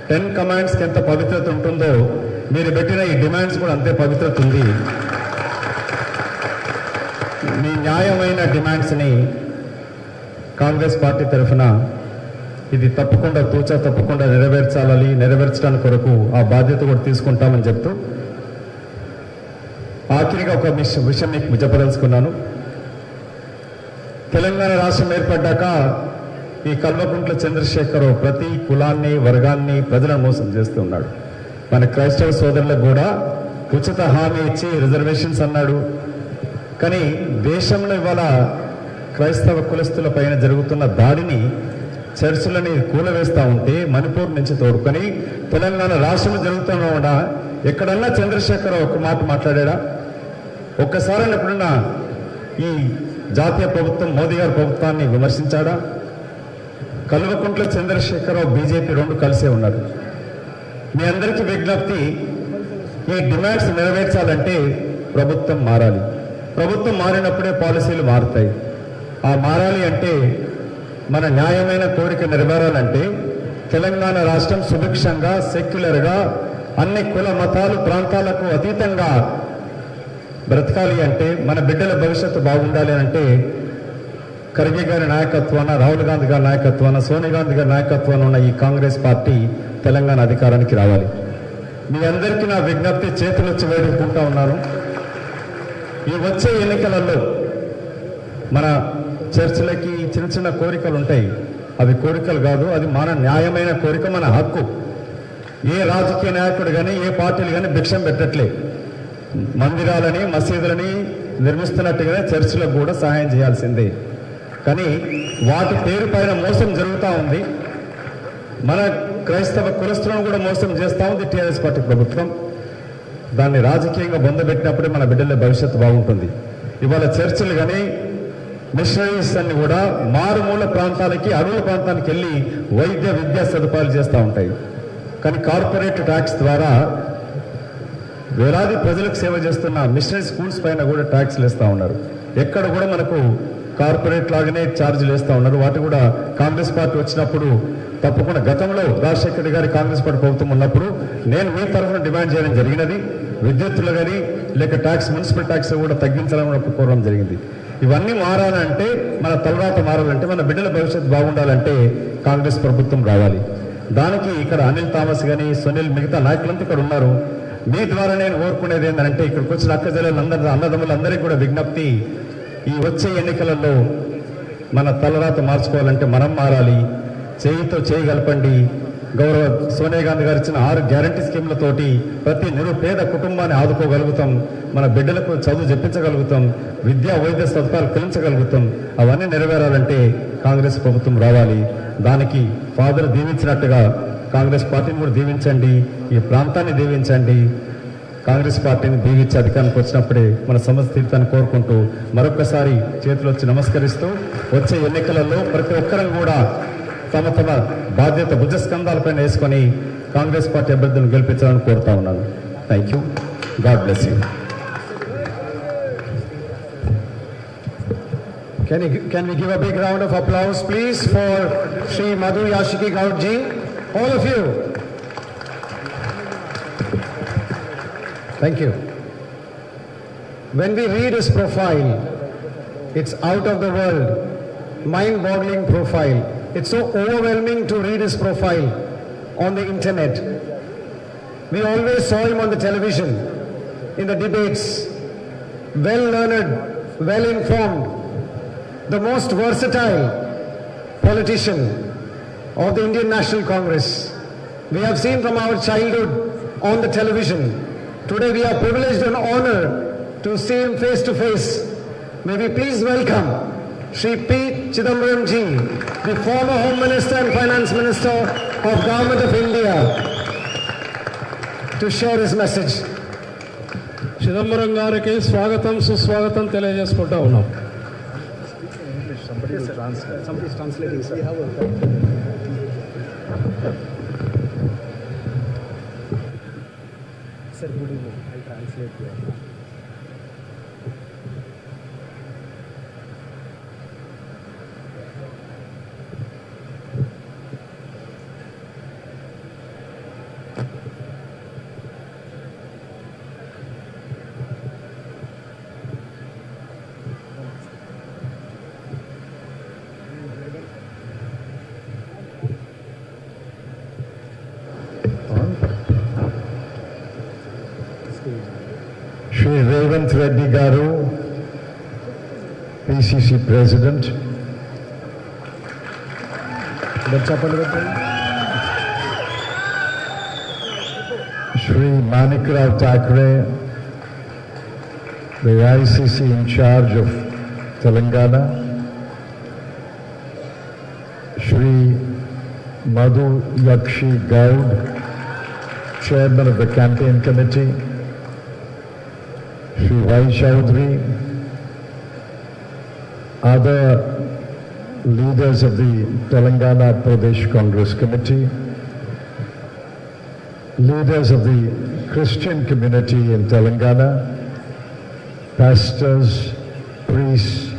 10 కమాండ్స్కి ఎంత పవిత్రత ఉంటుందో మీరు పెట్టిన ఈ డిమాండ్స్ కూడా అంతే పవిత్రత ఉంది. మీ న్యాయమైన డిమాండ్స్ని కాంగ్రెస్ పార్టీ తరఫున ఇది తప్పకుండా తప్పకుండా నెరవేర్చడానికి కొరకు ఆ బాధ్యత కూడా తీసుకుంటామని చెప్తూ ఆఖరిగా ఒక విషయం మీకు చెప్పదలుచుకున్నాను. తెలంగాణ రాష్ట్రం ఏర్పడ్డాక ఈ కల్వకుంట్ల చంద్రశేఖర్ ప్రతి కులాన్ని, వర్గాన్ని, ప్రజలను మోసం చేస్తూ ఉన్నాడు. మన క్రైస్తవ సోదరులకు కూడా ఉచిత హామీ ఇచ్చి రిజర్వేషన్స్ అన్నాడు. కానీ దేశంలో ఇవాళ క్రైస్తవ కులస్తుల పైన జరుగుతున్న దాడిని, చర్చిలని కూలవేస్తూ ఉంటే మణిపూర్ నుంచి తోడుకొని తెలంగాణ రాష్ట్రంలో జరుగుతున్నా కూడా ఎక్కడన్నా చంద్రశేఖర్ ఒక మాట మాట్లాడా? ఒక్కసారి ఎప్పుడన్నా ఈ జాతీయ ప్రభుత్వం, మోదీ గారి ప్రభుత్వాన్ని విమర్శించాడా? కల్వకుంట్ల చంద్రశేఖరరావు, బీజేపీ 2 కలిసే ఉన్నారు. మీ అందరికీ విజ్ఞప్తి, ఈ డిమాండ్స్ నెరవేర్చాలంటే ప్రభుత్వం మారాలి. ప్రభుత్వం మారినప్పుడే పాలసీలు మారుతాయి. ఆ మారాలి అంటే, మన న్యాయమైన కోరిక నెరవేరాలంటే తెలంగాణ రాష్ట్రం సుభిక్షంగా, సెక్యులర్గా, అన్ని కుల మతాలు ప్రాంతాలకు అతీతంగా బ్రతకాలి అంటే, మన బిడ్డల భవిష్యత్తు బాగుండాలి అంటే ఖర్గే గారి నాయకత్వాన, రాహుల్ గాంధీ గారి నాయకత్వాన, సోనియా గాంధీ గారి నాయకత్వాన ఉన్న ఈ కాంగ్రెస్ పార్టీ తెలంగాణ అధికారానికి రావాలి. మీ అందరికీ నా విజ్ఞప్తి, చేతులొచ్చి వేడుకుంటా ఉన్నాను. ఈ వచ్చే ఎన్నికలలో మన చర్చలకి చిన్న చిన్న కోరికలు ఉంటాయి. అవి కోరికలు కాదు, అది మన న్యాయమైన కోరిక, మన హక్కు. ఏ రాజకీయ నాయకుడు కానీ, ఏ పార్టీలు కానీ భిక్షం పెట్టట్లే. మందిరాలని, మసీదులని నిర్మిస్తున్నట్టుగానే చర్చిలకు కూడా సహాయం చేయాల్సిందే. కానీ వాటి పేరు పైన మోసం జరుగుతూ ఉంది. మన క్రైస్తవ కులస్తులను కూడా మోసం చేస్తూ ఉంది టీఆర్ఎస్ పార్టీ ప్రభుత్వం. దాన్ని రాజకీయంగా బొందబెట్టినప్పుడే మన బిడ్డల భవిష్యత్తు బాగుంటుంది. ఇవాళ చర్చిలు కానీ, మిషనరీస్ అన్ని కూడా మారుమూల ప్రాంతాలకి, అడవుల ప్రాంతానికి వెళ్ళి వైద్య విద్యా సదుపాయాలు చేస్తూ ఉంటాయి. కానీ కార్పొరేట్ ట్యాక్స్ ద్వారా వేలాది ప్రజలకు సేవ చేస్తున్న మిషనరీ స్కూల్స్ పైన కూడా ట్యాక్స్లు వేస్తూ ఉన్నారు. ఎక్కడ కూడా మనకు కార్పొరేట్ లాగానే ఛార్జీలు వేస్తూ ఉన్నారు. వాటి కూడా కాంగ్రెస్ పార్టీ వచ్చినప్పుడు తప్పకుండా, గతంలో రాజశేఖర్ గారి కాంగ్రెస్ పార్టీ ప్రభుత్వం ఉన్నప్పుడు నేను మీ తరఫున డిమాండ్ చేయడం జరిగినది. విద్యుత్తులు కానీ, లేక ట్యాక్స్, మున్సిపల్ ట్యాక్స్ కూడా తగ్గించాలని కోరడం జరిగింది. ఇవన్నీ మారాలంటే, మన తలరాత మారాలంటే, మన బిడ్డల భవిష్యత్తు బాగుండాలంటే కాంగ్రెస్ ప్రభుత్వం రావాలి. దానికి ఇక్కడ అనిల్ థామస్ కానీ, సునీల్, మిగతా నాయకులంతా ఇక్కడ ఉన్నారు. మీ ద్వారా నేను కోరుకునేది ఏంటంటే, ఇక్కడికి వచ్చిన అక్కజల్లులందరూ, అన్నదమ్ములందరికీ కూడా విజ్ఞప్తి, ఈ వచ్చే ఎన్నికలలో మన తలరాత మార్చుకోవాలంటే మనం మారాలి. చేయితో చేయగలపండి. గౌరవ సోనియా గాంధీ గారు ఇచ్చిన 6 గ్యారంటీ స్కీమ్లతోటి ప్రతి నిరుపేద కుటుంబాన్ని ఆదుకోగలుగుతాం. మన బిడ్డలకు చదువు చెప్పించగలుగుతాం. విద్యా, వైద్య సదుపాయాలు కలిగించగలుగుతాం. అవన్నీ నెరవేరాలంటే కాంగ్రెస్ ప్రభుత్వం రావాలి. దానికి ఫాదర్ దీవించినట్టుగా కాంగ్రెస్ పార్టీని కూడా దీవించండి, ఈ ప్రాంతాన్ని దీవించండి. కాంగ్రెస్ పార్టీని దీవించి అధికారానికి వచ్చినప్పుడే మన సమస్య తీర్థాన్ని కోరుకుంటూ మరొక్కసారి చేతులు వచ్చి నమస్కరిస్తూ, వచ్చే ఎన్నికలలో ప్రతి ఒక్కరం కూడా తమ తమ బాధ్యత భుజస్కంధాలపైన వేసుకొని కాంగ్రెస్ పార్టీ అభ్యర్థులను గెలిపించాలని కోరుతా ఉన్నాను. Thank you. God bless you. Can we give a big round of applause, please, for Sri Madhu Yashiki Gaud ji? All of you. Thank you. When we read his profile, it's out of the world, mind-boggling profile. It's so overwhelming to read his profile on the internet. We always saw him on the television, in the debates, well-learned, well-informed, the most versatile politician of the Indian National Congress. We have seen from our childhood on the television. Today we are privileged and honored to see him face to face. May we please welcome Shri P. Chidambaram ji, the former Home Minister and Finance Minister of Government of India, to share his message. Chidambaram గారికి స్వాగతం సుస్వాగతం తెలియజేసుకుంటా ఉన్నాం. Somebody is translating. Sir, good evening. I'll translate here. Shri Revanth Reddy Garu, PCC President. Shri Manik Rao Thackeray, the ICC in charge of Telangana. Shri Madhu Yakshi Gaud, Chairman of the Campaign Committee. Shri Vai Chaudhary, other leaders of the Telangana Pradesh Congress Committee, leaders of the Christian community in Telangana, pastors, priests,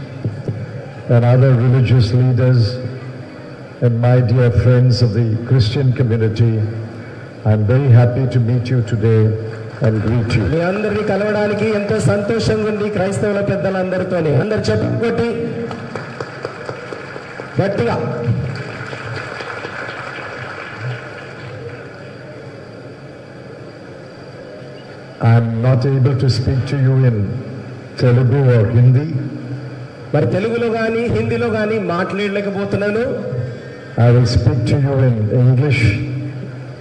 and other religious leaders, and my dear friends of the Christian community, I'm very happy to meet you today and greet you. మీ అందరినీ కలవడానికి ఎంతో సంతోషంగా ఉంది క్రైస్తవుల పెద్దలందరితోనే. అందరు చెప్పుకోటి గట్టిగా. I'm not able to speak to you in Telugu or Hindi. మరి తెలుగులో కానీ హిందీలో కానీ మాట్లాడలేకపోతున్నాను. I will speak to you in English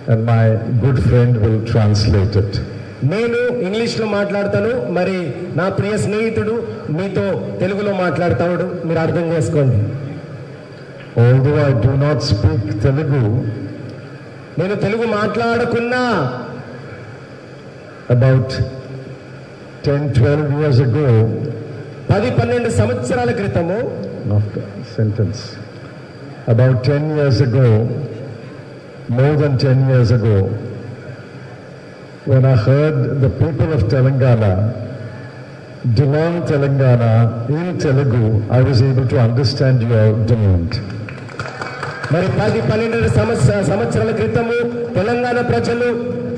and my good friend will translate it. నేను ఇంగ్లీష్లో మాట్లాడతాను, మరి నా ప్రియ స్నేహితుడు మీతో తెలుగులో మాట్లాడతాడు. మీరు అర్థం చేసుకోండి. Although I do not speak Telugu, నేను తెలుగు మాట్లాడకున్నా about 10-12 years ago, 10-12 సంవత్సరాల క్రితము, not sentence, about 10 years ago, more than 10 years ago, when I heard the people of Telangana demand Telangana in Telugu, I was able to understand your demand. మరి 10-12 సంవత్సరాల క్రితము తెలంగాణ ప్రజలు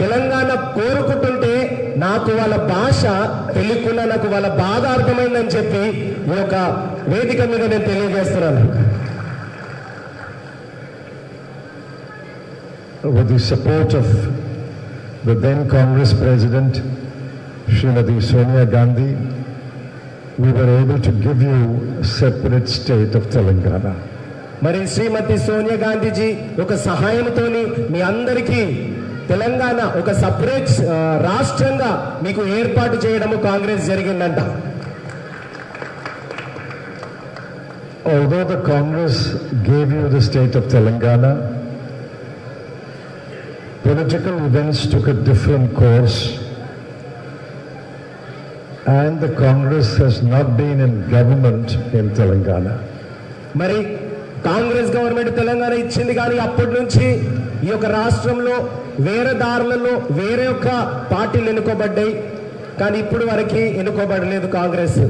తెలంగాణ కోరుకుంటుంటే నాకు వాళ్ళ భాష తెలియకుండా నాకు వాళ్ళ బాధ అర్థమైందని చెప్పి ఈ యొక్క వేదిక మీద నేను తెలియజేస్తున్నాను. With the support of the then Congress President, Srimati Sonia Gandhi, we were able to give you a separate state of Telangana. మరి శ్రీమతి సోనియా గాంధీజీ ఒక సహాయంతోని మీ అందరికీ తెలంగాణ ఒక సపరేట్ రాష్ట్రంగా మీకు ఏర్పాటు చేయడము కాంగ్రెస్ జరిగిందంట. Although the Congress gave you the state of Telangana, political events took a different course and the Congress has not been in government in Telangana. మరి కాంగ్రెస్ గవర్నమెంట్ తెలంగాణ ఇచ్చింది, కానీ అప్పటి నుంచి ఈ యొక్క రాష్ట్రంలో వేరే దారులలో వేరే యొక్క పార్టీలు ఎన్నుకోబడ్డాయి, కానీ ఇప్పుడు వరకు ఎన్నుకోబడలేదు Congress.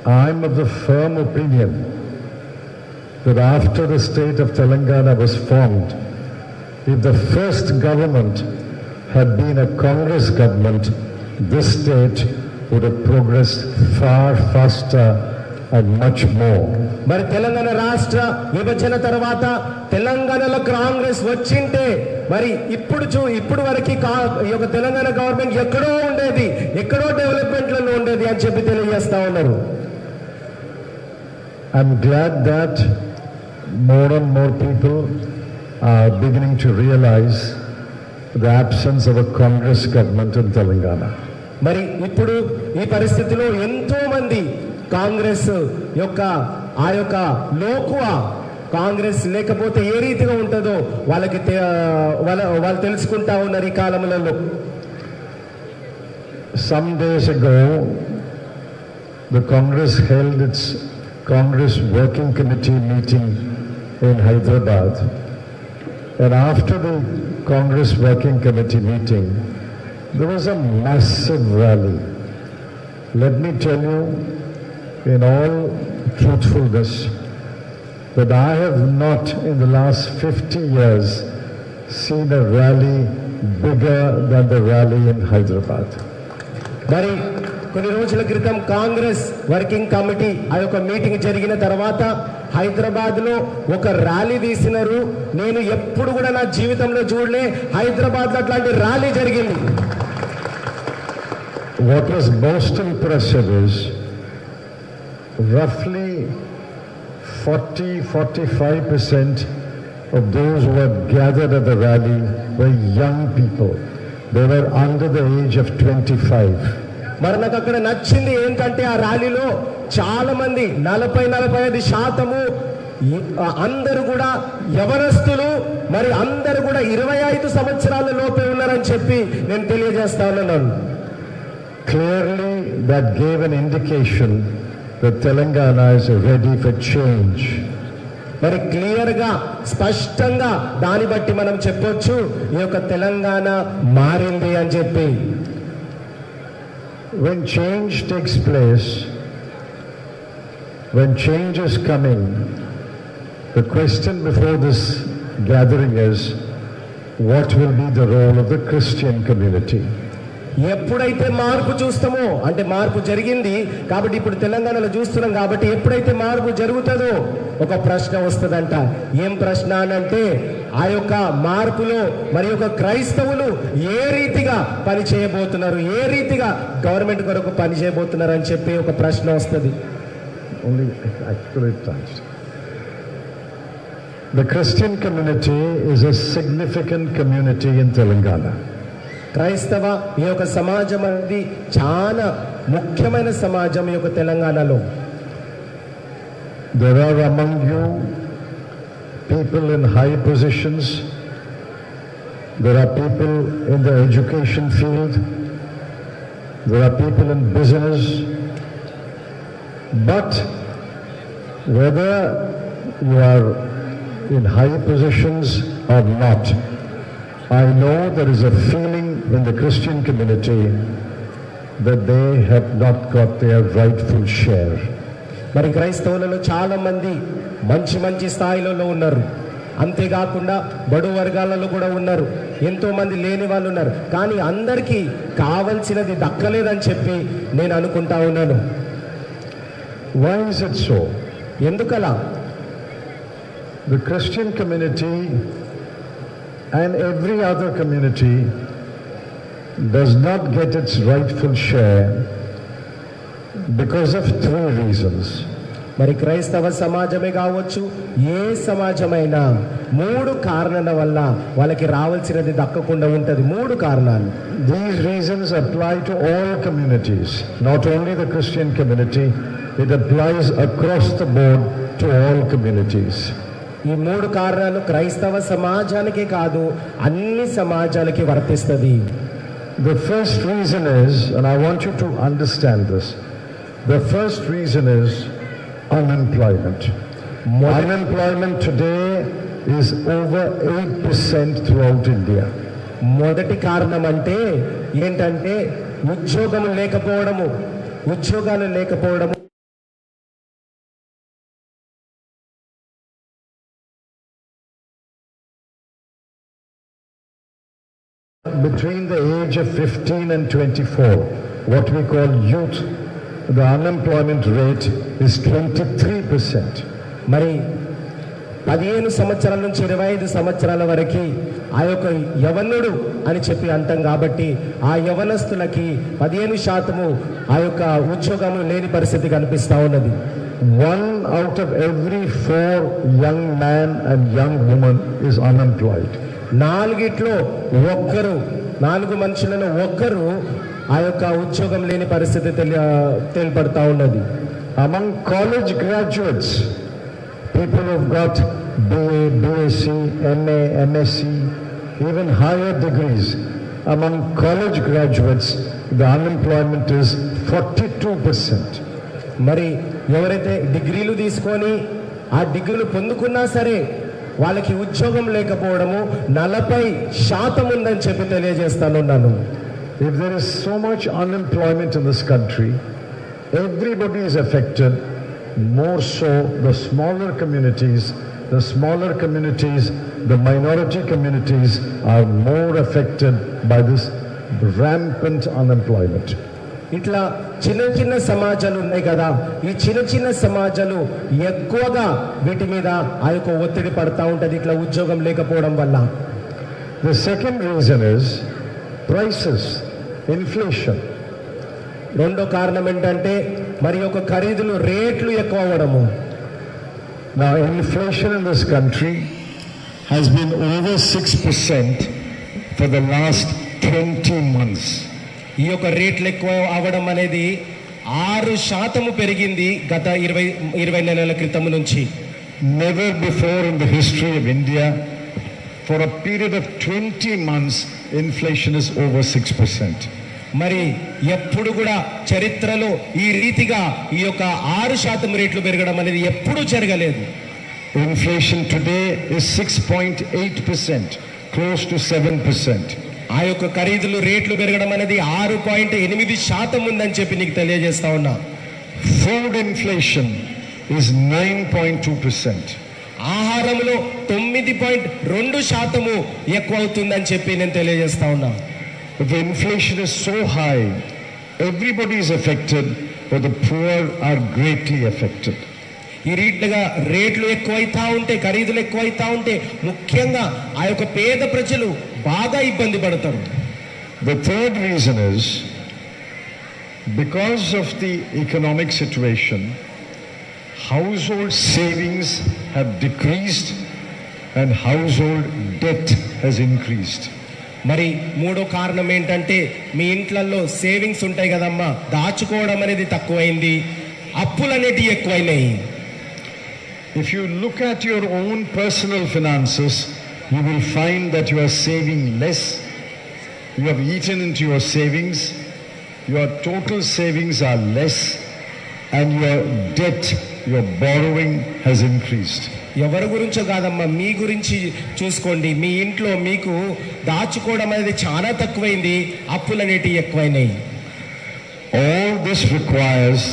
I'm of the firm opinion that after the state of Telangana was formed, if the first government had been a Congress government, this state would have progressed far faster and much more. మరి తెలంగాణ రాష్ట్ర విభజన తర్వాత తెలంగాణలో కాంగ్రెస్ వచ్చింటే మరి ఇప్పుడు వరకు ఈ యొక్క తెలంగాణ గవర్నమెంట్ ఎక్కడో ఉండేది, ఎక్కడో డెవలప్మెంట్లలో ఉండేది అని చెప్పి తెలియజేస్తా ఉన్నారు. I'm glad that more and more people are beginning to realize the absence of a Congress government in Telangana. మరి ఇప్పుడు ఈ పరిస్థితిలో ఎంతో మంది కాంగ్రెస్ యొక్క ఆ యొక్క లోకువ కాంగ్రెస్ లేకపోతే ఏ రీతిగా ఉంటుందో వాళ్ళు తెలుసుకుంటా ఉన్నారు ఈ కాలంలో. Some days ago, the Congress held its Congress Working Committee meeting in Hyderabad. And after the Congress Working Committee meeting, there was a massive rally. Let me tell you, in all truthfulness, that I have not in the last 50 years seen a rally bigger than the rally in Hyderabad. మరి కొన్ని రోజుల క్రితం Congress working committee ఆ యొక్క meeting జరిగిన తర్వాత హైదరాబాద్లో ఒక ర్యాలీ తీసినారు. నేను ఎప్పుడు కూడా నా జీవితంలో చూడలే హైదరాబాద్లో అట్లాంటి ర్యాలీ జరిగింది. What was most impressive is roughly 40-45% of those who had gathered at the rally were young people. They were under the age of 25. మరి నాకు అక్కడ నచ్చింది ఏంటంటే ఆ ర్యాలీలో చాలా మంది 40-45% అందరూ కూడా యవనస్తులు, మరి అందరూ కూడా 25 సంవత్సరాల లోపే ఉన్నారని చెప్పి నేను తెలియజేస్తా ఉన్నాను. Clearly that gave an indication that Telangana is ready for change. మరి క్లియర్గా స్పష్టంగా దాన్ని బట్టి మనం చెప్పొచ్చు ఈ యొక్క తెలంగాణ మారింది అని చెప్పి. When change takes place, when change is coming, the question before this gathering is, what will be the role of the Christian community? ఎప్పుడైతే మార్పు చూస్తామో అంటే మార్పు జరిగింది కాబట్టి ఇప్పుడు తెలంగాణలో చూస్తున్నాం కాబట్టి ఎప్పుడైతే మార్పు జరుగుతుందో ఒక ప్రశ్న వస్తుందంట. ఏం ప్రశ్న అనంటే ఆ యొక్క మార్పులో మరి యొక్క క్రైస్తవులు ఏ రీతిగా పని చేయబోతున్నారు, ఏ రీతిగా గవర్నమెంట్ కొరకు పని చేయబోతున్నారు అని చెప్పి ఒక ప్రశ్న వస్తుంది. The Christian community is a significant community in Telangana. క్రైస్తవ ఈ యొక్క సమాజం అనేది చాలా ముఖ్యమైన సమాజం ఈ యొక్క తెలంగాణలో. There are among you people in high positions. There are people in the education field. There are people in business. But whether you are in high positions or not, I know there is a feeling in the Christian community that they have not got their rightful share. మరి క్రైస్తవులలో చాలా మంది మంచి స్థాయిలలో ఉన్నారు. అంతేకాకుండా బడు వర్గాలలో కూడా ఉన్నారు. ఎంతో మంది లేని వాళ్ళు ఉన్నారు. కానీ అందరికీ కావాల్సినది దక్కలేదని చెప్పి నేను అనుకుంటా ఉన్నాను. Why is it so? ఎందుకలా? The Christian community and every other community does not get its rightful share because of 3 reasons. మరి క్రైస్తవ సమాజమే కావచ్చు ఏ సమాజమైనా 3 కారణాల వల్ల వాళ్ళకి రావాల్సినది దక్కకుండా ఉంటది. 3 కారణాలు. These reasons apply to all communities, not only the Christian community. It applies across the board to all communities. ఈ 3 కారణాలు క్రైస్తవ సమాజానికే కాదు అన్ని సమాజాలకి వర్తిస్తది. The first reason is, and I want you to understand this, the first reason is unemployment. Unemployment today is over 8% throughout India. మొదటి కారణం అంటే ఏంటంటే ఉద్యోగాలు లేకపోవడము Between the age of 15 and 24, what we call youth, the unemployment rate is 23%. మరి 15 సంవత్సరాల నుంచి 25 సంవత్సరాల వరకు ఆ యొక్క యవనుడు అని చెప్పి అంటాం కాబట్టి ఆ యవనస్తులకి 15% ఆ యొక్క ఉద్యోగం లేని పరిస్థితి కనిపిస్తా ఉన్నది. 1 out of every 4 young man and young woman is unemployed. 4 మనుషులలో ఒక్కరు ఆ యొక్క ఉద్యోగం లేని పరిస్థితి తెలియబడతా ఉన్నది. Among college graduates, people who've got BA, BSc, MA, MSc, even higher degrees, among college graduates, the unemployment is 42%. మరి ఎవరైతే డిగ్రీలు తీసుకొని ఆ డిగ్రీలు పొందుకున్నా సరే వాళ్ళకి ఉద్యోగం లేకపోవడము 40% ఉందని చెప్పి తెలియజేస్తానున్నాను. If there is so much unemployment in this country, everybody is affected, more so the smaller communities, the minority communities are more affected by this rampant unemployment. ఇట్లా చిన్న సమాజాలు ఉన్నాయి కదా, ఈ చిన్న సమాజాలు ఎక్కువగా వీటి మీద ఆ యొక్క ఒత్తిడి పడతా ఉంటుంది ఇట్లా ఉద్యోగం లేకపోవడం వల్ల. The second reason is prices, inflation. రెండో కారణం ఏంటంటే మరి యొక్క ఖరీదులు రేట్లు ఎక్కువ అవ్వడము. Now inflation in this country has been over 6% for the last 20 months. ఈ యొక్క రేట్లు ఎక్కువ అవ్వడం అనేది 6% పెరిగింది గత 20 నెలల క్రితం నుంచి. Never before in the history of India, for a period of 20 months, inflation is over 6%. మరి ఎప్పుడు కూడా చరిత్రలో ఈ రీతిగా ఈ యొక్క 6% రేట్లు పెరగడం అనేది ఎప్పుడూ జరగలేదు. Inflation today is 6.8%, close to 7%. ఆ యొక్క ఖరీదులు రేట్లు పెరగడం అనేది 6.8% ఉందని చెప్పి నీకు తెలియజేస్తా ఉన్నా. Food inflation is 9.2%. ఆహారంలో 9.2% ఎక్కువ అవుతుందని చెప్పి నేను తెలియజేస్తా ఉన్నా. The inflation is so high, everybody is affected, but the poor are greatly affected. ఈ రీతిగా రేట్లు ఎక్కువైతా ఉంటే, ఖరీదులు ఎక్కువైతా ఉంటే ముఖ్యంగా ఆ యొక్క పేద ప్రజలు బాగా ఇబ్బంది పడతారు. The third reason is because of the economic situation, household savings have decreased and household debt has increased. మరి మూడో కారణం ఏంటంటే మీ ఇంట్లలో సేవింగ్స్ ఉంటాయి కదమ్మా, దాచుకోవడం అనేది తక్కువైంది, అప్పులు అనేటివి ఎక్కువైనాయి. If you look at your own personal finances, you will find that you are saving less. You have eaten into your savings. Your total savings are less, and your debt, your borrowing has increased. ఎవరి గురించో కాదమ్మా, మీ గురించి చూసుకోండి. మీ ఇంట్లో మీకు దాచుకోవడం అనేది చాలా తక్కువైంది, అప్పులు అనేటివి ఎక్కువైనాయి. All this requires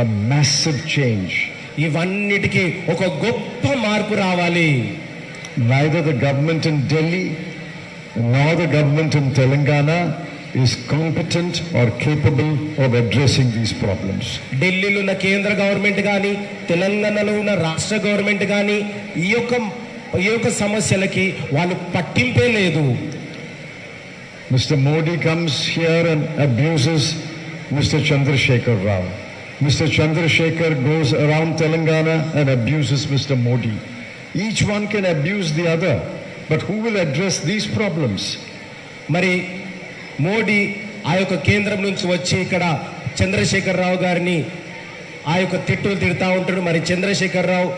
a massive change. ఇవన్నిటికీ ఒక గొప్ప మార్పు రావాలి. Neither the government in Delhi nor the government in Telangana is competent or capable of addressing these problems. ఢిల్లీలో ఉన్న కేంద్ర గవర్నమెంట్ కానీ, తెలంగాణలో ఉన్న రాష్ట్ర గవర్నమెంట్ కానీ ఈ యొక్క సమస్యలకి వాళ్ళు పట్టింపే లేదు. Mr. Modi comes here and abuses Mr. Chandrasekhar Rao. Mr. Chandrasekhar goes around Telangana and abuses Mr. Modi. Each one can abuse the other, but who will address these problems? మరి మోడీ ఆ యొక్క కేంద్రం నుంచి వచ్చి ఇక్కడ చంద్రశేఖర్ రావు గారిని ఆ యొక్క తిట్టులు తిడతా ఉంటారు. మరి చంద్రశేఖర్ రావు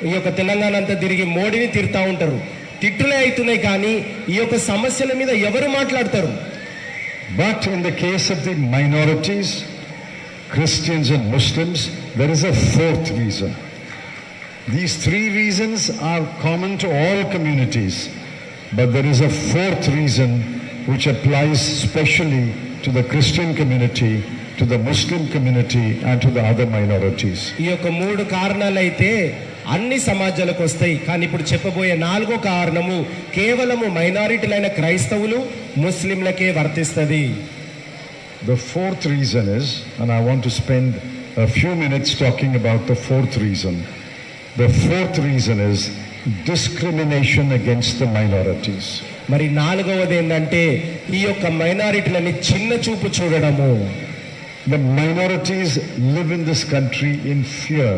ఈ యొక్క తెలంగాణ అంతా తిరిగి మోడీని తిడతా ఉంటారు. తిట్టులే అవుతున్నాయి కానీ ఈ యొక్క సమస్యల మీద ఎవరు మాట్లాడతారు? But in the case of the minorities, Christians and Muslims, there is a fourth reason. These three reasons are common to all communities, but there is a fourth reason which applies specially to the Christian community, to the Muslim community and to the other minorities. ఈ యొక్క మూడు కారణాలు అయితే అన్ని సమాజాలకు వస్తాయి. కానీ ఇప్పుడు చెప్పబోయే 4వ కారణము కేవలము మైనారిటీలైన క్రైస్తవులు ముస్లింలకే వర్తిస్తుంది. The fourth reason is, and I want to spend a few minutes talking about the fourth reason. The fourth reason is discrimination against the minorities. మరి 4వది ఏంటంటే ఈ యొక్క మైనారిటీలని చిన్న చూపు చూడడము. The minorities live in this country in fear.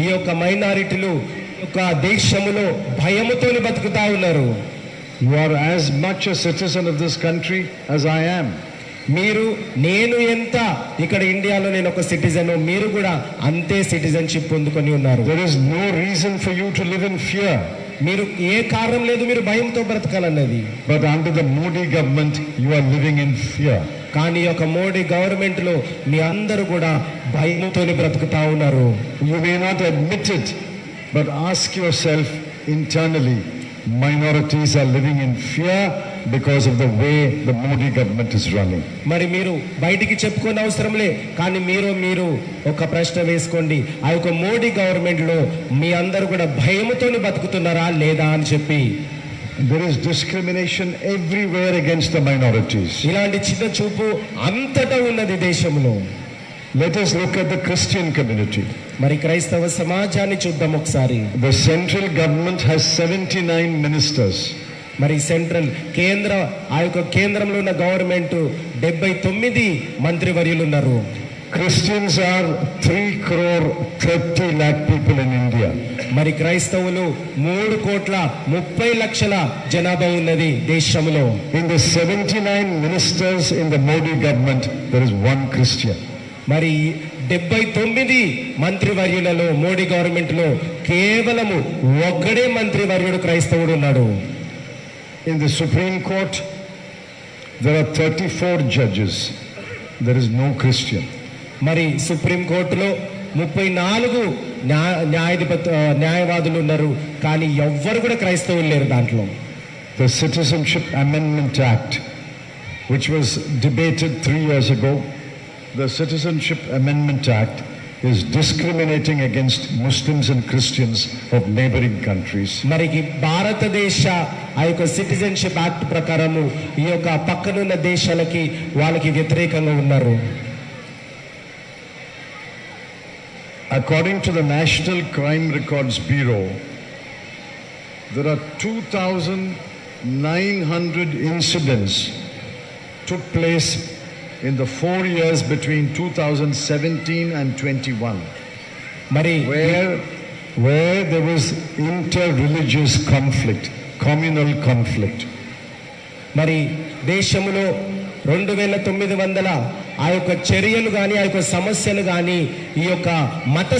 ఈ యొక్క మైనారిటీలు యొక్క దేశములో భయముతోని బతుకుతా ఉన్నారు. You are as much a citizen of this country as I am. నేను ఎంత ఇక్కడ ఇండియాలో నేను ఒక సిటిజన్, మీరు కూడా అంతే సిటిజన్షిప్ పొందుకొని ఉన్నారు. There is no reason for you to live in fear. మీరు ఏ కారణం లేదు మీరు భయంతో బ్రతకాలన్నది. But under the Modi government you are living in fear. కానీ ఒక మోడీ గవర్నమెంట్ లో మీ అందరూ కూడా భయంతోని బ్రతుకుతా ఉన్నారు. You may not admit it, but ask yourself internally, minorities are living in fear because of the way the Modi government is running. మరి మీరు బయటికి చెప్పుకోని అవసరం లే, కానీ మీరు ఒక ప్రశ్న వేసుకోండి, ఆ యొక్క మోడీ గవర్నమెంట్ లో మీ అందరూ కూడా భయముతోని బతుకుతున్నారా లేదా అని చెప్పి. There is discrimination everywhere against the minorities. ఇలాంటి చిన్న చూపు అంతటా ఉన్నది దేశంలో. Let us look at the Christian community. మరి క్రైస్తవ సమాజాన్ని చూద్దాం ఒకసారి. The central government has 79 ministers. మరి ఆ యొక్క కేంద్రంలో ఉన్న గవర్నమెంట్ 79 మంత్రివర్యులు ఉన్నారు. Christians are 3,30,00,000 people in India. మరి క్రైస్తవులు 3,30,00,000 జనాభా ఉన్నది దేశంలో. In the 79 ministers in the Modi government, there is one Christian. మరి 79 మంత్రివర్యులలో మోడీ గవర్నమెంట్ లో కేవలము ఒక్కడే మంత్రివర్యుడు క్రైస్తవుడు ఉన్నాడు. In the Supreme Court, there are 34 judges. There is no Christian. మరి సుప్రీం కోర్టులో 34 న్యాయవాదులు ఉన్నారు, కానీ ఎవ్వరు కూడా క్రైస్తవులు లేరు దాంట్లో. The Citizenship Amendment Act, which was debated 3 years ago, the Citizenship Amendment Act is discriminating against Muslims and Christians of neighboring countries. మరి భారతదేశ ఆ యొక్క సిటిజన్షిప్ యాక్ట్ ప్రకారము ఈ యొక్క పక్కనున్న దేశాలకి వాళ్ళకి వ్యతిరేకంగా ఉన్నారు. According to the National Crime Records Bureau, there are 2,900 incidents took place in the 4 years between 2017 and 21, where there was inter-religious conflict, communal conflict. మరి దేశంలో 2,900 ఆ యొక్క చర్యలు కానీ ఆ యొక్క సమస్యలు కానీ ఈ యొక్క మత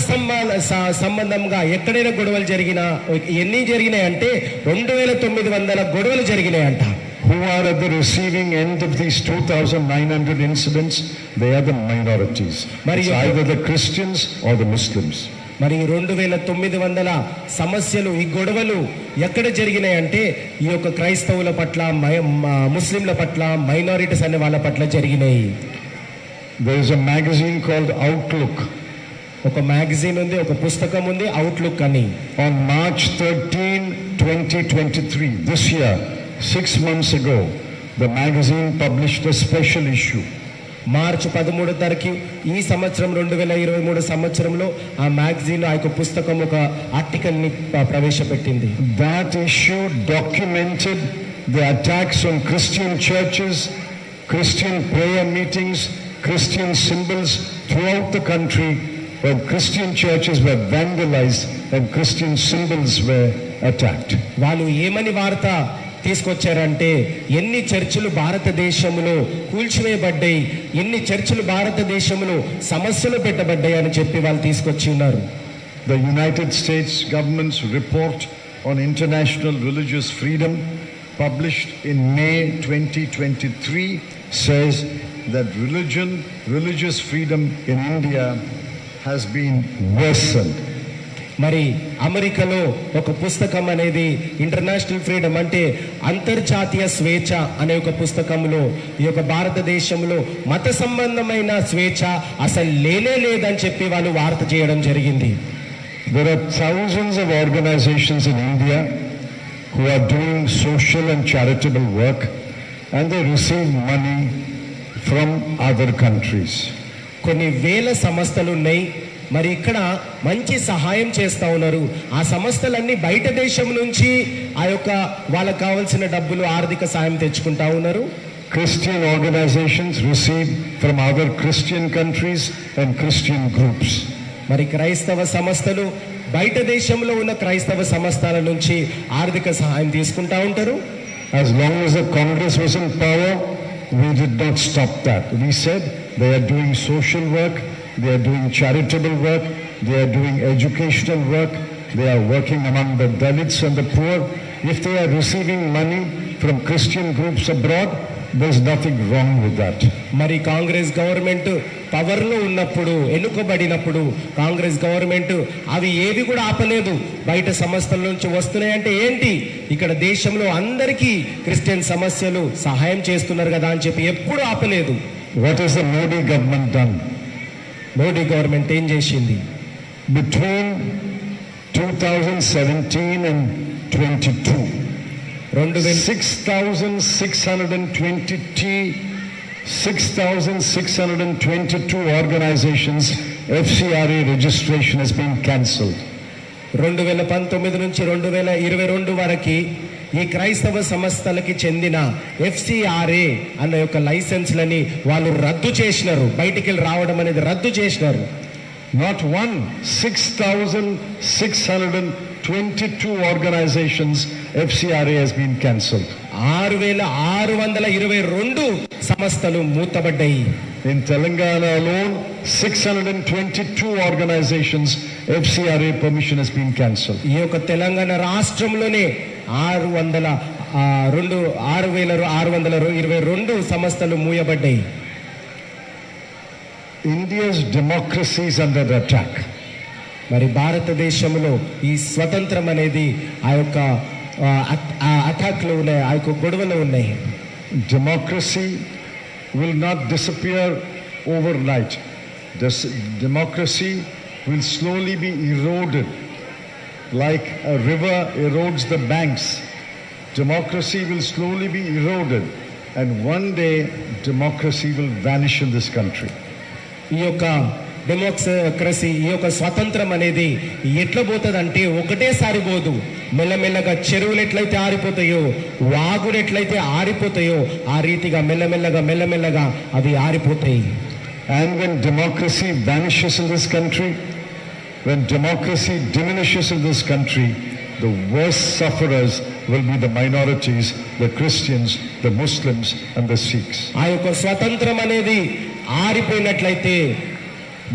సంబంధంగా ఎక్కడైనా గొడవలు జరిగినా ఎన్ని జరిగినాయంటే 2,900 గొడవలు జరిగినాయంట. Who are at the receiving end of these 2,900 incidents? They are the minorities. It's either the Christians or the Muslims. మరి 2,900 సమస్యలు ఈ గొడవలు ఎక్కడ జరిగినాయంటే ఈ యొక్క క్రైస్తవుల పట్ల ముస్లింల పట్ల మైనారిటీస్ అనే వాళ్ళ పట్ల జరిగినాయి. There is a magazine called Outlook. ఒక మ్యాగజైన్ ఉంది, ఒక పుస్తకం ఉంది, అవుట్లుక్ అని. On March 13, 2023, this year, 6 months ago, the magazine published a special issue. మార్చి 13వ తారీఖు ఈ సంవత్సరం 2023 సంవత్సరంలో ఆ మ్యాగజైన్ ఆ యొక్క పుస్తకం ఒక ఆర్టికల్ ని ప్రవేశపెట్టింది. That issue documented the attacks on Christian churches, Christian prayer meetings, Christian symbols throughout the country, where Christian churches were vandalized and Christian symbols were attacked. వాళ్ళు ఏమని వార్త తీసుకొచ్చారంటే ఎన్ని చర్చిలు భారతదేశంలో కూల్చివేయబడ్డాయి, ఎన్ని చర్చిలు భారతదేశంలో సమస్యలు పెట్టబడ్డాయి అని చెప్పి వాళ్ళు తీసుకొచ్చి ఉన్నారు. The United States government's report on international religious freedom, published in May 2023, says that religious freedom in India has been worsened. మరి అమెరికాలో ఒక పుస్తకం అనేది ఇంటర్నేషనల్ ఫ్రీడమ్ అంటే అంతర్జాతీయ స్వేచ్ఛ అనే ఒక పుస్తకంలో ఈ యొక్క భారతదేశంలో మత సంబంధమైన స్వేచ్ఛ అసలు లేనే లేదని చెప్పి వాళ్ళు వార్త చేయడం జరిగింది. There are thousands of organizations in India who are doing social and charitable work, and they receive money from other countries. కొన్ని వేల సంస్థలు ఉన్నాయి, మరి ఇక్కడ మంచి సహాయం చేస్తా ఉన్నారు. ఆ సంస్థలన్నీ బయట దేశం నుంచి ఆ యొక్క వాళ్ళకు కావాల్సిన డబ్బులు ఆర్థిక సాయం తెచ్చుకుంటా ఉన్నారు. Christian organizations receive from other Christian countries and Christian groups. మరి క్రైస్తవ సంస్థలు బయట దేశంలో ఉన్న క్రైస్తవ సంస్థల నుంచి ఆర్థిక సహాయం తీసుకుంటా ఉంటారు. As long as the Congress was in power, we did not stop that. We said they are doing social work, they are doing charitable work, they are doing educational work, they are working among the Dalits and the poor. If they are receiving money from Christian groups abroad, there's nothing wrong with that. మరి Congress government power లో ఉన్నప్పుడు, ఎన్నుకోబడినప్పుడు Congress government అవి ఏవి కూడా ఆపలేదు. బయట సంస్థల నుంచి వస్తున్నాయంటే ఏంటి, ఇక్కడ దేశంలో అందరికీ క్రిస్టియన్ సమస్యలు సహాయం చేస్తున్నారు కదా అని చెప్పి ఎప్పుడు ఆపలేదు. What has the Modi government done? Modi government ఏం చేసింది? Between 2017 and 22, 6,622 organizations FCRA registration has been cancelled. 2019 నుంచి 2022 వరకు ఈ క్రైస్తవ సంస్థలకి చెందిన FCRA అన్న యొక్క లైసెన్స్లని వాళ్ళు రద్దు చేసినారు. బయటికి రావడం అనేది రద్దు చేసినారు. Not one, 6,622 organizations FCRA has been cancelled. 6,622 సంస్థలు మూతబడ్డాయి. In Telangana alone, 622 organizations FCRA permission has been cancelled. ఈ యొక్క తెలంగాణ రాష్ట్రంలోనే 6,622 సంస్థలు మూయబడ్డాయి. India's democracy is under attack. మరి భారతదేశంలో ఈ స్వతంత్రం అనేది ఆ యొక్క అటాక్లు ఉన్నాయి, ఆ యొక్క గొడవలు ఉన్నాయి. Democracy will not disappear overnight. Democracy will slowly be eroded like a river erodes the banks. Democracy will slowly be eroded, and one day democracy will vanish in this country. ఈ యొక్క డెమోక్రసీ, ఈ యొక్క స్వతంత్రం అనేది ఎట్లా పోతుందంటే ఒకటేసారి పోదు. మెల్లమెల్లగా చెరువులు ఎట్లయితే ఆరిపోతాయో, వాగులు ఎట్లయితే ఆరిపోతాయో ఆ రీతిగా మెల్లమెల్లగా అవి ఆరిపోతాయి. And when democracy vanishes in this country, when democracy diminishes in this country, the worst sufferers will be the minorities, the Christians, the Muslims and the Sikhs. ఆ యొక్క స్వతంత్రం అనేది ఆరిపోయినట్లయితే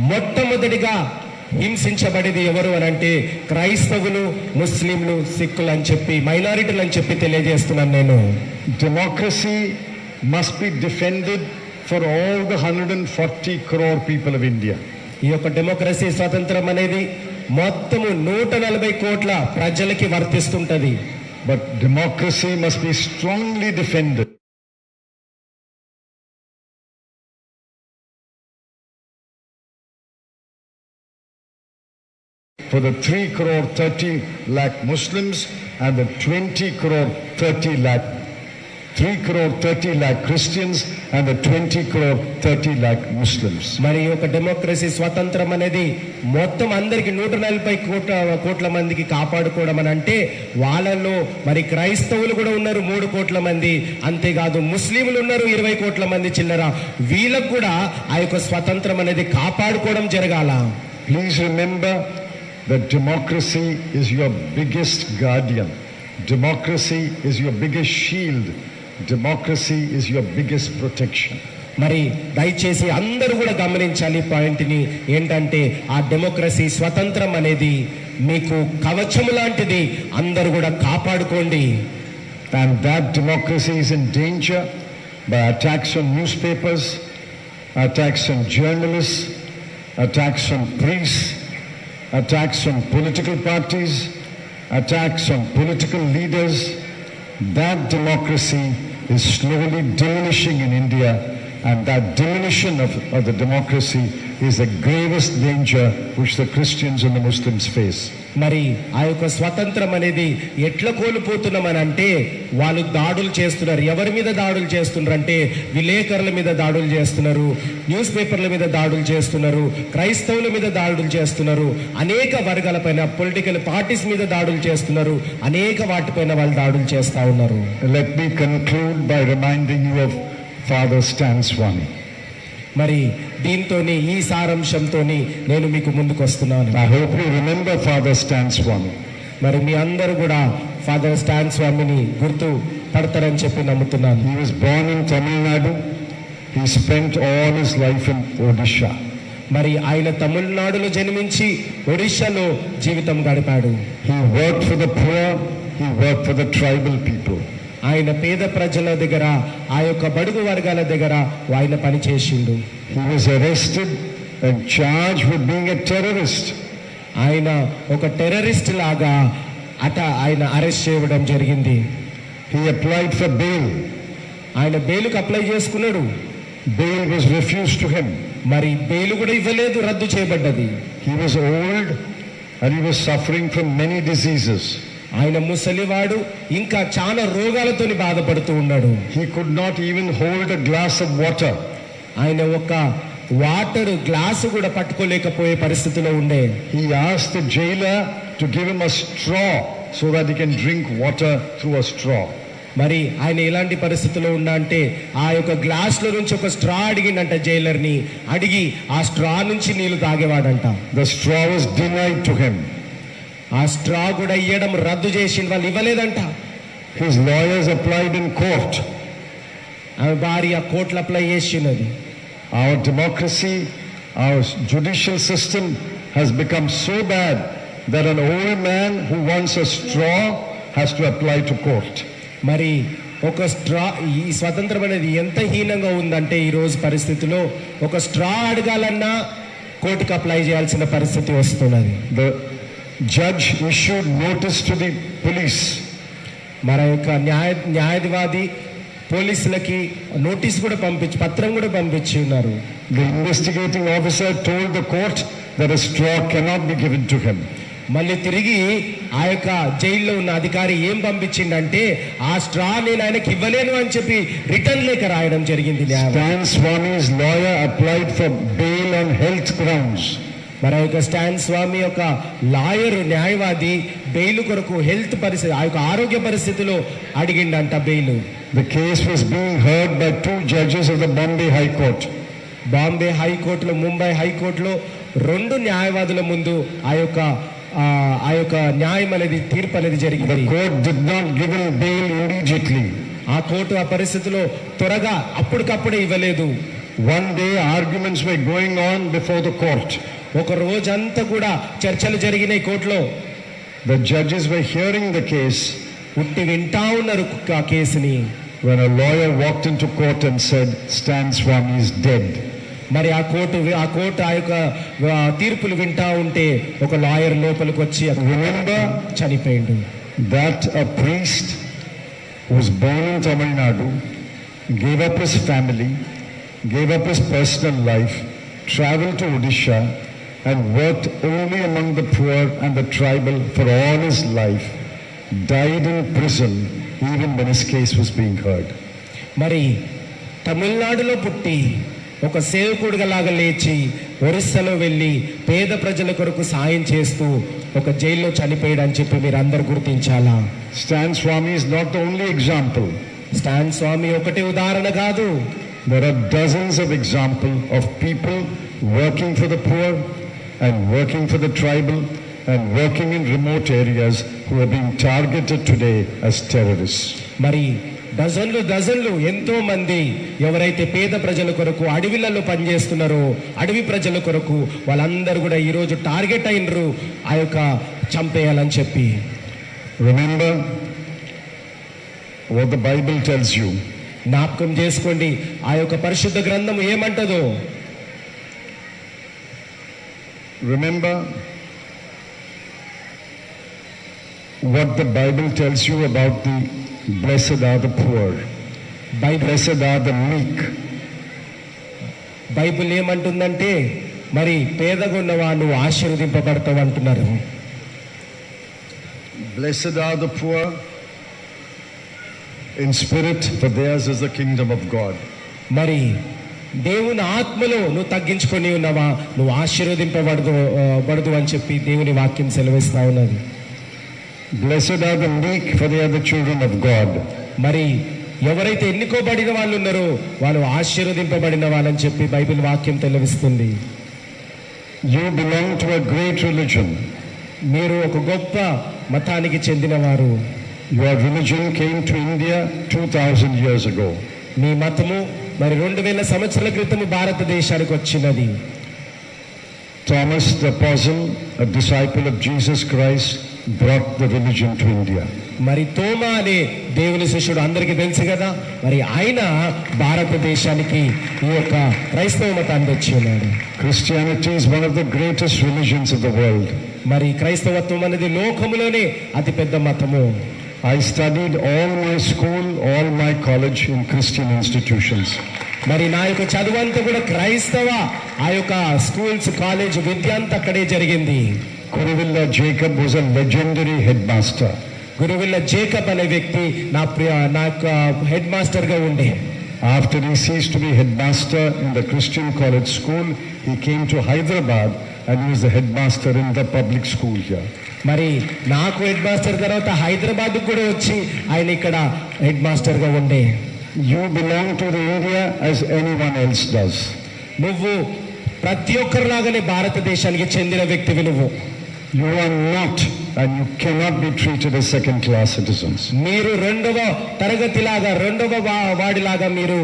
మొట్టమొదటిగా హింసించబడేది ఎవరు అని అంటే క్రైస్తవులు, ముస్లింలు, సిక్కులు అని చెప్పి, మైనారిటీలు అని చెప్పి తెలియజేస్తున్నాను నేను. Democracy must be defended for all the 140 crore people of India. ఈ యొక్క డెమోక్రసీ స్వతంత్రం అనేది మొత్తము 140 కోట్ల ప్రజలకి వర్తిస్తుంటది. But democracy must be strongly defended for the 3 crore 30 lakh Muslims and the 20 crore 30 lakh 3 crore 30 lakh Christians and the 20 crore 30 lakh Muslims. మరి ఒక democracy స్వతంత్రం అనేది మొత్తం అందరికి 140 కోట్ల మందికి కాపాడుకోవడం అని అంటే వాళ్ళలో మరి క్రైస్తవులు కూడా ఉన్నారు 3 కోట్ల మంది, అంతేకాదు ముస్లింలు ఉన్నారు 20 కోట్ల మంది చిల్లర. వీళ్ళకు కూడా ఆ యొక్క స్వతంత్రం అనేది కాపాడుకోవడం జరగాల. Please remember that democracy is your biggest guardian. Democracy is your biggest shield. Democracy is your biggest protection. మరి దయచేసి అందరూ కూడా గమనించాలి పాయింట్ని ఏంటంటే ఆ డెమోక్రసీ స్వతంత్రం అనేది మీకు కవచము లాంటిది, అందరూ కూడా కాపాడుకోండి. And that democracy is in danger by attacks on newspapers, attacks on journalists, attacks on priests, attacks on political parties, attacks on political leaders. That democracy is slowly diminishing in India, and that diminution of the democracy is the gravest danger which the Christians and the Muslims face. మరి ఆ యొక్క స్వతంత్రం అనేది ఎట్లా కోల్పోతున్నామని అంటే వాళ్ళు దాడులు చేస్తున్నారు. ఎవరి మీద దాడులు చేస్తున్నారు అంటే విలేకరుల మీద దాడులు చేస్తున్నారు, న్యూస్ పేపర్ల మీద దాడులు చేస్తున్నారు, క్రైస్తవుల మీద దాడులు చేస్తున్నారు, అనేక వర్గాల పైన పొలిటికల్ పార్టీస్ మీద దాడులు చేస్తున్నారు, అనేక వాటిపైన వాళ్ళు దాడులు చేస్తా ఉన్నారు. Let me conclude by reminding you of Father Stan Swami. మరి దీంతోని ఈ సారాంశంతోని నేను మీకు ముందుకు వస్తున్నాను. I hope you remember Father Stan Swami. మరి మీ అందరూ కూడా ఫాదర్ స్టాన్ స్వామిని గుర్తు పడతారని చెప్పి నమ్ముతున్నాను. He was born in Tamil Nadu. He spent all his life in Odisha. మరి ఆయన తమిళనాడులో జన్మించి ఒడిశాలో జీవితం గడిపాడు. He worked for the poor. He worked for the tribal people. ఆయన పేద ప్రజల దగ్గర, ఆ యొక్క బడుగు వర్గాల దగ్గర ఆయన పని చేసిండు. He was arrested and charged with being a terrorist. ఆయన ఒక టెర్రరిస్ట్ లాగా ఆయన అరెస్ట్ చేయడం జరిగింది. He applied for bail. ఆయన బెయిల్కి అప్లై చేసుకున్నాడు. Bail was refused to him. మరి బెయిల్ కూడా ఇవ్వలేదు, రద్దు చేయబడ్డది. He was old and he was suffering from many diseases. ఆయన ముసలివాడు, ఇంకా చాలా రోగాలతోని బాధపడుతూ ఉన్నాడు. He could not even hold a glass of water. ఆయన ఒక వాటర్ గ్లాసు కూడా పట్టుకోలేకపోయే పరిస్థితిలో ఉండే. He asked the jailer to give him a straw so that he can drink water through a straw. మరి ఆయన ఎలాంటి పరిస్థితిలో ఉన్నా అంటే ఆ యొక్క గ్లాస్ లో నుంచి ఒక స్ట్రా అడిగిండంట. జైలర్ని అడిగి ఆ స్ట్రా నుంచి నీళ్లు తాగేవాడంట. The straw was denied to him. ఆ స్ట్రా కూడా ఇవ్వడం రద్దు చేసి వాళ్ళు ఇవ్వలేదంట. His lawyers applied in court. ఆమె భార్య కోర్టులో అప్లై చేసినది. Our democracy, our judicial system has become so bad that an old man who wants a straw has to apply to court. మరి ఒక స్ట్రా, ఈ స్వతంత్రం అనేది ఎంత హీనంగా ఉందంటే ఈ రోజు పరిస్థితిలో ఒక స్ట్రా అడగాలన్నా కోర్టుకు అప్లై చేయాల్సిన పరిస్థితి వస్తున్నది. The judge issued notice to the police. మన యొక్క న్యాయవాది పోలీసులకి నోటీస్ కూడా పత్రం కూడా పంపించి ఉన్నారు. The investigating officer told the court that a straw cannot be given to him. మళ్ళీ తిరిగి ఆ యొక్క జైల్లో ఉన్న అధికారి ఏం పంపించిండంటే ఆ స్ట్రా నేను ఆయనకి ఇవ్వలేను అని చెప్పి రిటర్న్ లేఖ రాయడం జరిగింది. Stan Swami's lawyer applied for bail on health grounds. మరి యొక్క స్టాన్ స్వామి యొక్క లాయర్, న్యాయవాది బెయిల్ కొరకు హెల్త్ పరిస్థితి, ఆ యొక్క ఆరోగ్య పరిస్థితిలో అడిగిండంట bail. The case was being heard by 2 judges of the Bombay High Court. Bombay హైకోర్టులో, ముంబై హైకోర్టులో 2 న్యాయవాదుల ముందు ఆ యొక్క న్యాయం అనేది, తీర్పు అనేది జరిగింది. The court did not give him bail immediately. ఆ కోర్టు ఆ పరిస్థితిలో త్వరగా అప్పటికప్పుడే ఇవ్వలేదు. One day arguments were going on before the court. ఒక రోజంతా కూడా చర్చలు జరిగినాయి కోర్టులో. The judges were hearing the case ఉట్టి వింటా ఉన్నారు ఆ కేసుని. when a lawyer walked into court and said, Stan Swami is dead. మరి ఆ కోర్టు ఆ యొక్క తీర్పులు వింటా ఉంటే ఒక లాయర్ లోపలికి వచ్చి Remember చనిపోయిండు. that a priest who was born in Tamil Nadu gave up his family, gave up his personal life, traveled to Odisha and worked only among the poor and the tribal for all his life, died in prison even when his case was being heard. మరి తమిళనాడులో పుట్టి ఒక సేవకుడిగా లాగా లేచి ఒరిస్సాలో వెళ్ళి పేద ప్రజల కొరకు సాయం చేస్తూ ఒక జైల్లో చనిపోయాడు అని చెప్పి మీరు అందరు గుర్తించాలా. Stan Swami is not the only example. Stan Swamy ఒకటే ఉదాహరణ కాదు. There are dozens of examples of people working for the poor and working for the tribal and working in remote areas who are being targeted today as terrorists. మరి డజన్లు ఎంతో మంది ఎవరైతే పేద ప్రజల కొరకు అడవిలలో పనిచేస్తున్నారో, అడవి ప్రజల కొరకు వాళ్ళందరూ కూడా ఈరోజు టార్గెట్ అయినరు ఆ యొక్క చంపేయాలని చెప్పి. Remember what the Bible tells you. జ్ఞాపకం చేసుకోండి ఆ యొక్క పరిశుద్ధ గ్రంథం ఏమంటదో. Remember what the Bible tells you about the blessed are the poor, blessed are the meek. Bible ఏమంటుందంటే మరి పేదగా ఉన్నవా నువ్వు ఆశీర్వదింపబడతావు అంటున్నారు. Blessed are the poor in spirit, for theirs is the kingdom of God. మరి దేవుని ఆత్మలో నువ్వు తగ్గించుకొని ఉన్నావా, నువ్వు ఆశీర్వదింపబడదు అని చెప్పి దేవుని వాక్యం సెలవిస్తా ఉన్నది. Blessed are the meek, for they are the children of God. మరి ఎవరైతే ఎన్నుకోబడిన వాళ్ళు ఉన్నారో వాళ్ళు ఆశీర్వదింపబడిన వాళ్ళని చెప్పి బైబిల్ వాక్యం తెలివిస్తుంది. You belong to a great religion. మీరు ఒక గొప్ప మతానికి చెందినవారు. Your religion came to India 2000 years ago. మీ మతము మరి 2000 సంవత్సరాల క్రితం భారతదేశానికి వచ్చినది. Thomas the Apostle, a disciple of Jesus Christ, brought the religion to India. మరి తోమా అనే దేవుని శిష్యుడు అందరికీ తెలుసు కదా, మరి ఆయన భారతదేశానికి ఈ యొక్క క్రైస్తవ మతాన్ని తెచ్చి ఉన్నాడు. Christianity is one of the greatest religions of the world. మరి క్రైస్తవత్వం అనేది లోకములోనే అతిపెద్ద మతము. I studied all my school, all my college in Christian institutions. మరి నా యొక్క చదువు అంతా కూడా క్రైస్తవ ఆ యొక్క స్కూల్స్ కాలేజ్ విద్య అంతా అక్కడే జరిగింది. Kuruvilla Jacob was a legendary headmaster. Guruvilla Jacob అనే వ్యక్తి నాకు హెడ్ మాస్టర్ గా ఉండే. After he ceased to be headmaster in the Christian college school, he came to Hyderabad and he was the headmaster in the public school here. మరి నాకు head master తర్వాత హైదరాబాద్ కూడా వచ్చి ఆయన ఇక్కడ హెడ్ మాస్టర్ గా ఉండే. You belong to the India as anyone else does. నువ్వు ప్రతి ఒక్కరిలాగానే భారతదేశానికి చెందిన వ్యక్తివి. నువ్వు You are not and you cannot be treated as second class citizens. మీరు రెండవ తరగతిలాగా రెండవ వాడిలాగా మీరు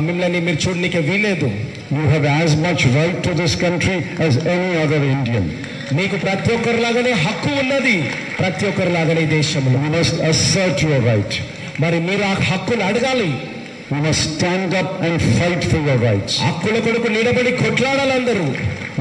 మిమ్మల్ని మీరు చూడడానికి వీలేదు. You have as much right to this country as any other Indian. మీకు ప్రతి ఒక్కరిలాగానే హక్కు ఉన్నది, ప్రతి ఒక్కరిలాగానే దేశంలో. You must assert your right. మరి మీరు ఆ హక్కును అడగాలి. You must stand up and fight for your rights. హక్కుల కొరకు నిలబడి కొట్లాడాలి అందరూ.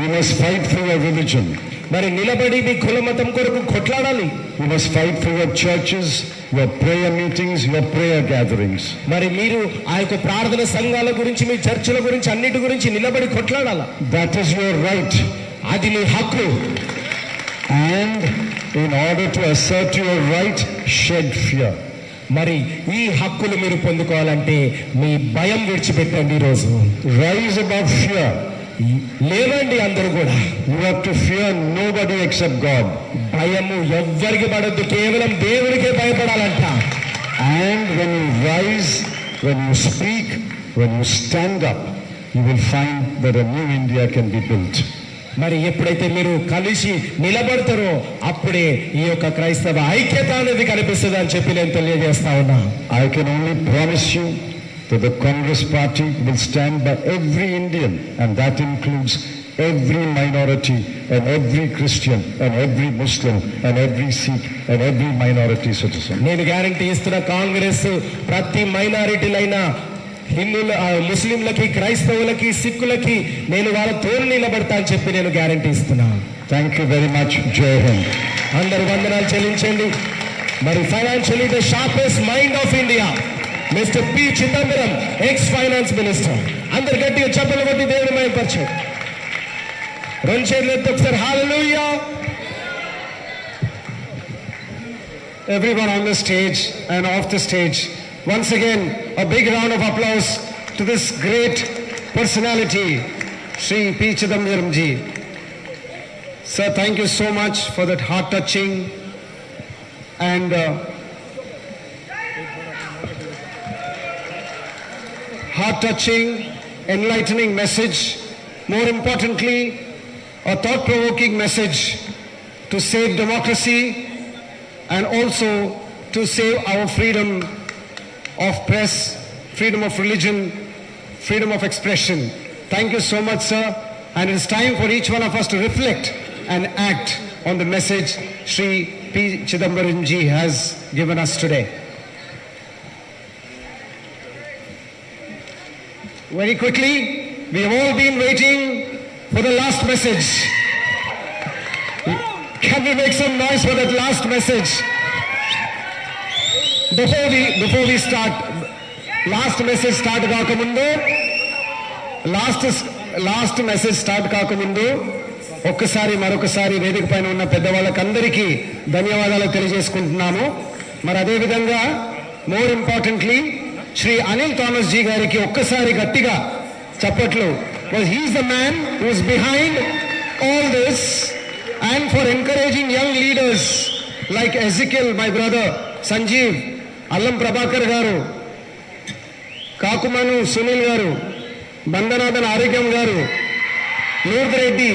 You must fight for your religion. మరి నిలబడి మీ కుల మతం కొరకు కొట్లాడాలి. You must fight for your churches, your prayer meetings, your prayer gatherings. మరి మీరు ఆ యొక్క ప్రార్థన సంఘాల గురించి మీ చర్చిల గురించి అన్నిటి గురించి నిలబడి కొట్లాడాలి. That is your right. అది నీ హక్కు. And in order to assert your right, shed fear. మరి ఈ హక్కులు మీరు పొందుకోవాలంటే మీ భయం విడిచిపెట్టండి. ఈరోజు Rise above fear. లేవండి అందరూ కూడా. You have to fear nobody except God. భయము ఎవ్వరికి పడద్దు, కేవలం దేవుడికే భయపడాలంట. And when you rise, when you speak, when you stand up, you will find that a new India can be built. మరి ఎప్పుడైతే మీరు కలిసి నిలబడతారో అప్పుడే ఈ యొక్క క్రైస్తవ ఐక్యత అనేది కనిపిస్తుంది అని చెప్పి నేను తెలియజేస్తా ఉన్నా. I can only promise you that the Congress party will stand by every Indian, and that includes every minority and every Christian and every Muslim and every Sikh and every minority citizen. నేను guarantee ఇస్తున్న కాంగ్రెస్ ప్రతి మైనారిటీలైన హిందువుల ముస్లింలకి క్రైస్తవులకి సిక్కులకి నేను వాళ్ళ తోడు నిలబడతా అని చెప్పి నేను గ్యారంటీ ఇస్తున్నా. Thank you very much. Jai Hind. అందరు వందనాలు చెల్లించండి. మరి financially the sharpest mind of India mister P Chidambaram, X finance minister. అందరు గట్టిగా చప్పలు కొట్టి దేవుని మహిమపరచండి. రెండు చేతులు ఎత్తి ఒకసారి హల్లెలూయా. Everyone on the stage and off the stage, once again a big round of applause to this great personality, Shri P. Chidambaram ji. Sir, thank you so much for that heart-touching and enlightening message. More importantly, a thought-provoking message to save democracy and also to save our freedom of press, freedom of religion, freedom of expression. Thank you so much, sir. And it is time for each one of us to reflect and act on the message Shri P. Chidambaram ji has given us today. Very quickly, we have all been waiting for the last message. Can we make some noise for that last message? Before we start, last message start kaakamundu, last last message start కాకముందు మరొకసారి వేదిక పైన ఉన్న పెద్దవాళ్ళకందరికీ ధన్యవాదాలు తెలియజేసుకుంటున్నాము. మరి అదేవిధంగా more importantly Shri Anil Thomas ji గారికి ఒక్కసారి గట్టిగా చప్పట్లు. He's the man who's behind all this and for encouraging young leaders like Ezekiel, my brother Sanjeev, Allam Prabhakar గారు, కాకుమను సునీల్ గారు, బందనాథన్ ఆరోగ్యం గారు, Noor Reddy,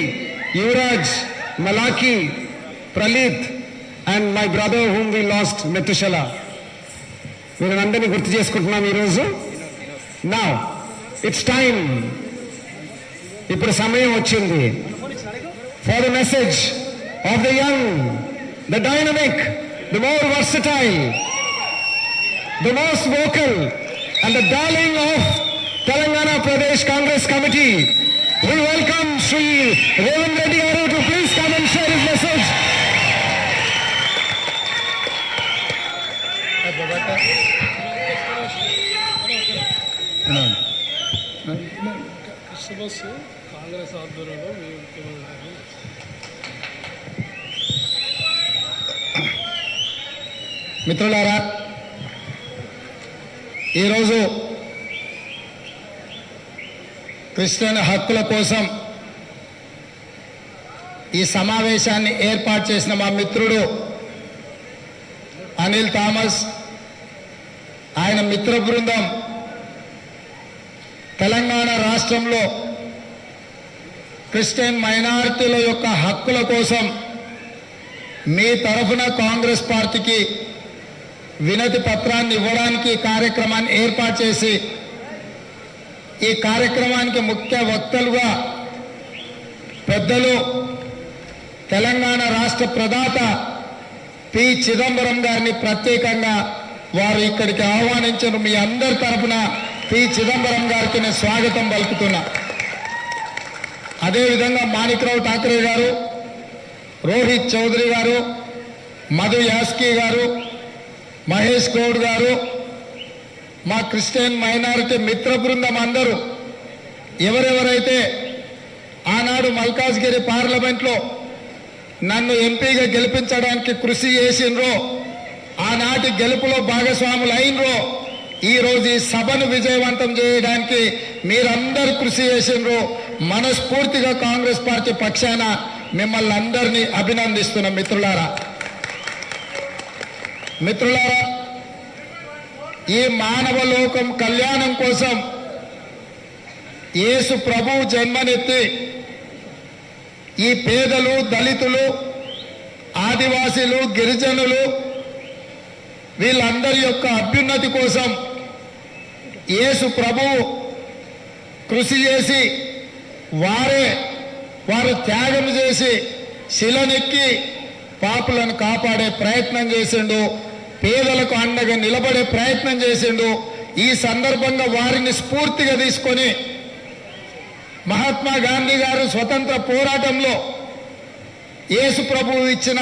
Yuvraj, Malachi, Praleeth and my brother whom we lost Methushala. వీరందరినీ గుర్తు చేసుకుంటున్నాం ఈరోజు. నౌ ఇట్స్ టైం, ఇప్పుడు సమయం వచ్చింది for the message of the young, the dynamic, the more versatile, the most vocal and the darling of Telangana Pradesh Congress Committee. We welcome Shri Revant Reddy Garu to please come and share his message. Congress ఆధ్వర్యంలో మిత్రులారా, ఈరోజు Christian హక్కుల కోసం ఈ సమావేశాన్ని ఏర్పాటు చేసిన మా మిత్రుడు అనిల్ థామస్, ఆయన మిత్ర బృందం తెలంగాణ రాష్ట్రంలో క్రిస్టియన్ మైనారిటీల యొక్క హక్కుల కోసం మీ తరఫున కాంగ్రెస్ పార్టీకి వినతి పత్రాన్ని ఇవ్వడానికి కార్యక్రమాన్ని ఏర్పాటు చేసి ఈ కార్యక్రమానికి ముఖ్య వక్తలుగా పెద్దలు తెలంగాణ రాష్ట్ర ప్రదాత పి చిదంబరం గారిని ప్రత్యేకంగా వారు ఇక్కడికి ఆహ్వానించిన మీ అందరి తరఫున పి చిదంబరం గారికి నేను స్వాగతం పలుకుతున్నా. అదేవిధంగా మాణిక్రావు ఠాకరే గారు, రోహిత్ చౌదరి గారు, మధు యాస్కీ గారు, మహేష్ గౌడ్ గారు, మా క్రిస్టియన్ మైనారిటీ మిత్ర బృందం అందరూ ఎవరెవరైతే ఆనాడు మల్కాజ్గిరి పార్లమెంట్లో నన్ను ఎంపీగా గెలిపించడానికి కృషి చేసినరో, ఆనాటి గెలుపులో భాగస్వాములు అయినరో, ఈరోజు ఈ సభను విజయవంతం చేయడానికి మీరందరూ కృషి చేసినరో, మనస్ఫూర్తిగా కాంగ్రెస్ పార్టీ పక్షాన మిమ్మల్ని అందరినీ అభినందిస్తున్న మిత్రులారా, ఈ మానవ లోకం కళ్యాణం కోసం యేసు ప్రభువు జన్మనెత్తి ఈ పేదలు, దళితులు, ఆదివాసీలు, గిరిజనులు వీళ్ళందరి యొక్క అభ్యున్నతి కోసం యేసు ప్రభువు కృషి చేసి వారు త్యాగం చేసి శిలనెక్కి పాపులను కాపాడే ప్రయత్నం చేసిండు, పేదలకు అండగా నిలబడే ప్రయత్నం చేసిండు. ఈ సందర్భంగా వారిని స్ఫూర్తిగా తీసుకొని మహాత్మా గాంధీ గారు స్వతంత్ర పోరాటంలో యేసు ప్రభువు ఇచ్చిన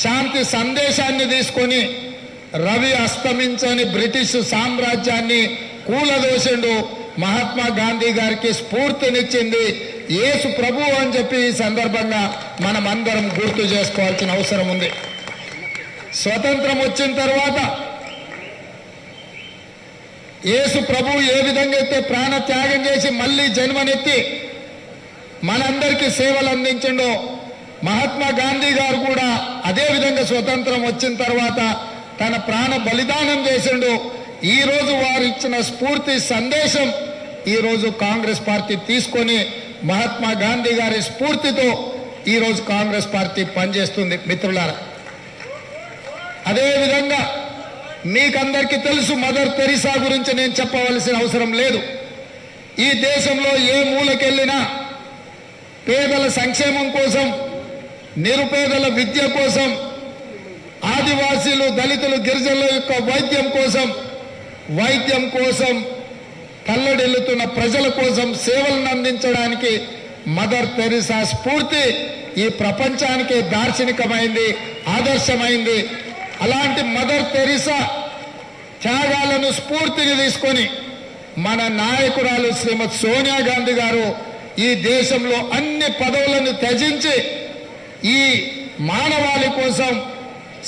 శాంతి సందేశాన్ని తీసుకొని రవి అస్తమించని బ్రిటిష్ సామ్రాజ్యాన్ని కూలదోసిండు. మహాత్మా గాంధీ గారికి స్ఫూర్తినిచ్చింది యేసు ప్రభువు అని చెప్పి ఈ సందర్భంగా మనం అందరం గుర్తు చేసుకోవాల్సిన అవసరం ఉంది. స్వతంత్రం వచ్చిన తర్వాత యేసు ప్రభువు ఏ విధంగా అయితే ప్రాణ త్యాగం చేసి మళ్ళీ జన్మనెత్తి మనందరికీ సేవలు అందించిండో, మహాత్మా గాంధీ గారు కూడా అదే విధంగా స్వతంత్రం వచ్చిన తర్వాత తన ప్రాణ బలిదానం చేసిండు. ఈ రోజు వారు ఇచ్చిన స్ఫూర్తి సందేశం ఈ రోజు కాంగ్రెస్ పార్టీ తీసుకొని మహాత్మా గాంధీ గారి స్ఫూర్తితో ఈ రోజు కాంగ్రెస్ పార్టీ పనిచేస్తుంది. మిత్రులారా, అదేవిధంగా మీకందరికీ తెలుసు, మదర్ తెరిసా గురించి నేను చెప్పవలసిన అవసరం లేదు. ఈ దేశంలో ఏ మూలకెళ్ళినా పేదల సంక్షేమం కోసం, నిరుపేదల విద్య కోసం, ఆదివాసీలు, దళితులు, గిరిజనుల యొక్క వైద్యం కోసం తల్లడిల్లుతున్న ప్రజల కోసం సేవలను అందించడానికి మదర్ తెరిసా స్ఫూర్తి ఈ ప్రపంచానికి దార్శనికమైంది, ఆదర్శమైంది. అలాంటి మదర్ తెరిసా త్యాగాలను స్ఫూర్తిని తీసుకొని మన నాయకురాలు శ్రీమతి సోనియా గాంధీ గారు ఈ దేశంలో అన్ని పదవులను త్యజించి ఈ మానవాళి కోసం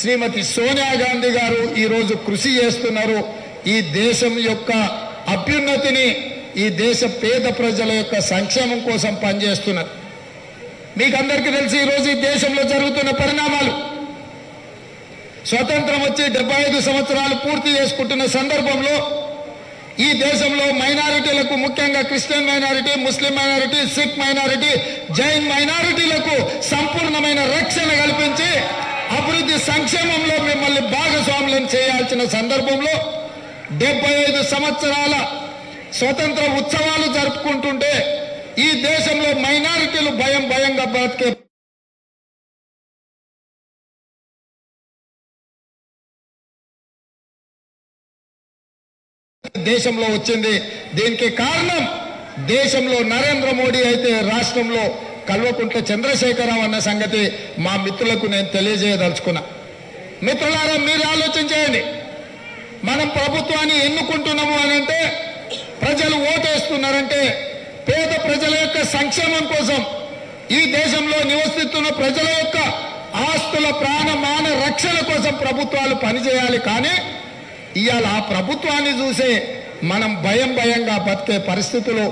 శ్రీమతి సోనియా గాంధీ గారు ఈరోజు కృషి చేస్తున్నారు. ఈ దేశం యొక్క అభ్యున్నతిని, ఈ దేశ పేద ప్రజల యొక్క సంక్షేమం కోసం పనిచేస్తున్నారు. మీకు అందరికీ తెలిసి ఈరోజు ఈ దేశంలో జరుగుతున్న పరిణామాలు, స్వతంత్రం వచ్చి 75 సంవత్సరాలు పూర్తి చేసుకుంటున్న సందర్భంలో ఈ దేశంలో మైనారిటీలకు, ముఖ్యంగా క్రిస్టియన్ మైనారిటీ, ముస్లిం మైనారిటీ, సిక్ మైనారిటీ, జైన్ మైనారిటీలకు సంపూర్ణమైన రక్షణ కల్పించి అభివృద్ధి సంక్షేమంలో మిమ్మల్ని భాగస్వాములను చేయాల్సిన సందర్భంలో 75 సంవత్సరాల స్వతంత్ర ఉత్సవాలు జరుపుకుంటుంటే ఈ దేశంలో మైనారిటీలు భయంగా బ్రతికే దేశంలో వచ్చింది. దీనికి కారణం దేశంలో నరేంద్ర మోడీ అయితే రాష్ట్రంలో కల్వకుంట్ల చంద్రశేఖరరావు అన్న సంగతి మా మిత్రులకు నేను తెలియజేయదలుచుకున్నా. మిత్రులారా, మీరు ఆలోచన చేయండి. మనం ప్రభుత్వాన్ని ఎన్నుకుంటున్నాము అని అంటే, ప్రజలు ఓటేస్తున్నారంటే పేద ప్రజల యొక్క సంక్షేమం కోసం, ఈ దేశంలో నివసిస్తున్న ప్రజల యొక్క ఆస్తుల ప్రాణమాన రక్షణ కోసం ప్రభుత్వాలు పనిచేయాలి. కానీ ఇవాళ ఆ ప్రభుత్వాన్ని చూసే మనం భయంగా బతికే పరిస్థితులు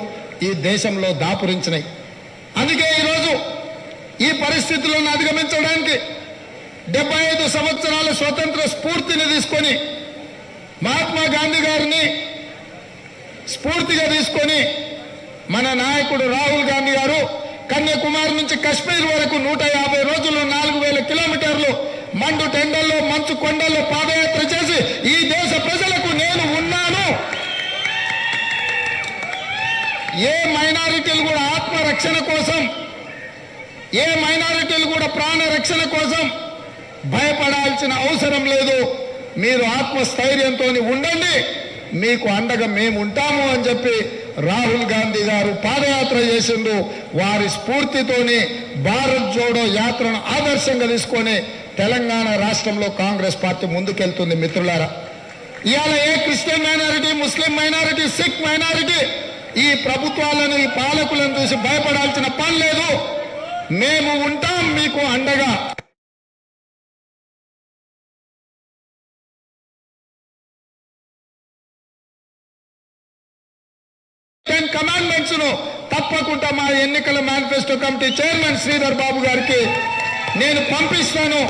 ఈ దేశంలో దాపురించినాయి. అందుకే ఈరోజు ఈ పరిస్థితులను అధిగమించడానికి 75 సంవత్సరాల స్వతంత్ర స్ఫూర్తిని తీసుకొని, మహాత్మా గాంధీ గారిని స్ఫూర్తిగా తీసుకొని మన నాయకుడు రాహుల్ గాంధీ గారు కన్యాకుమారి నుంచి కశ్మీర్ వరకు 150 రోజులు 4000 కిలోమీటర్లు మండు టెండల్లో, మంచు కొండల్లో పాదయాత్ర చేసి ఈ దేశ ప్రజలకు నేను ఉన్నాను, ఏ మైనారిటీలు కూడా ఆత్మరక్షణ కోసం, ఏ మైనారిటీలు కూడా ప్రాణ రక్షణ కోసం భయపడాల్సిన అవసరం లేదు, మీరు ఆత్మస్థైర్యంతో ఉండండి, మీకు అండగా మేము ఉంటాము అని చెప్పి రాహుల్ గాంధీ గారు పాదయాత్ర చేసిండు. వారి స్ఫూర్తితోని భారత్ జోడో యాత్రను ఆదర్శంగా తీసుకొని తెలంగాణ రాష్ట్రంలో కాంగ్రెస్ పార్టీ ముందుకెళ్తుంది. మిత్రులారా, ఇవాళ ఏ క్రిస్టియన్ మైనారిటీ, ముస్లిం మైనారిటీ, సిక్ మైనారిటీ ఈ ప్రభుత్వాలను, ఈ పాలకులను చూసి భయపడాల్సిన పని లేదు. మేము ఉంటాం మీకు అండగా. కమాండ్మెంట్స్ ను తప్పకుండా మా ఎన్నికల manifesto committee chairman Sridhar Babu గారికి నేను పంపిస్తాను.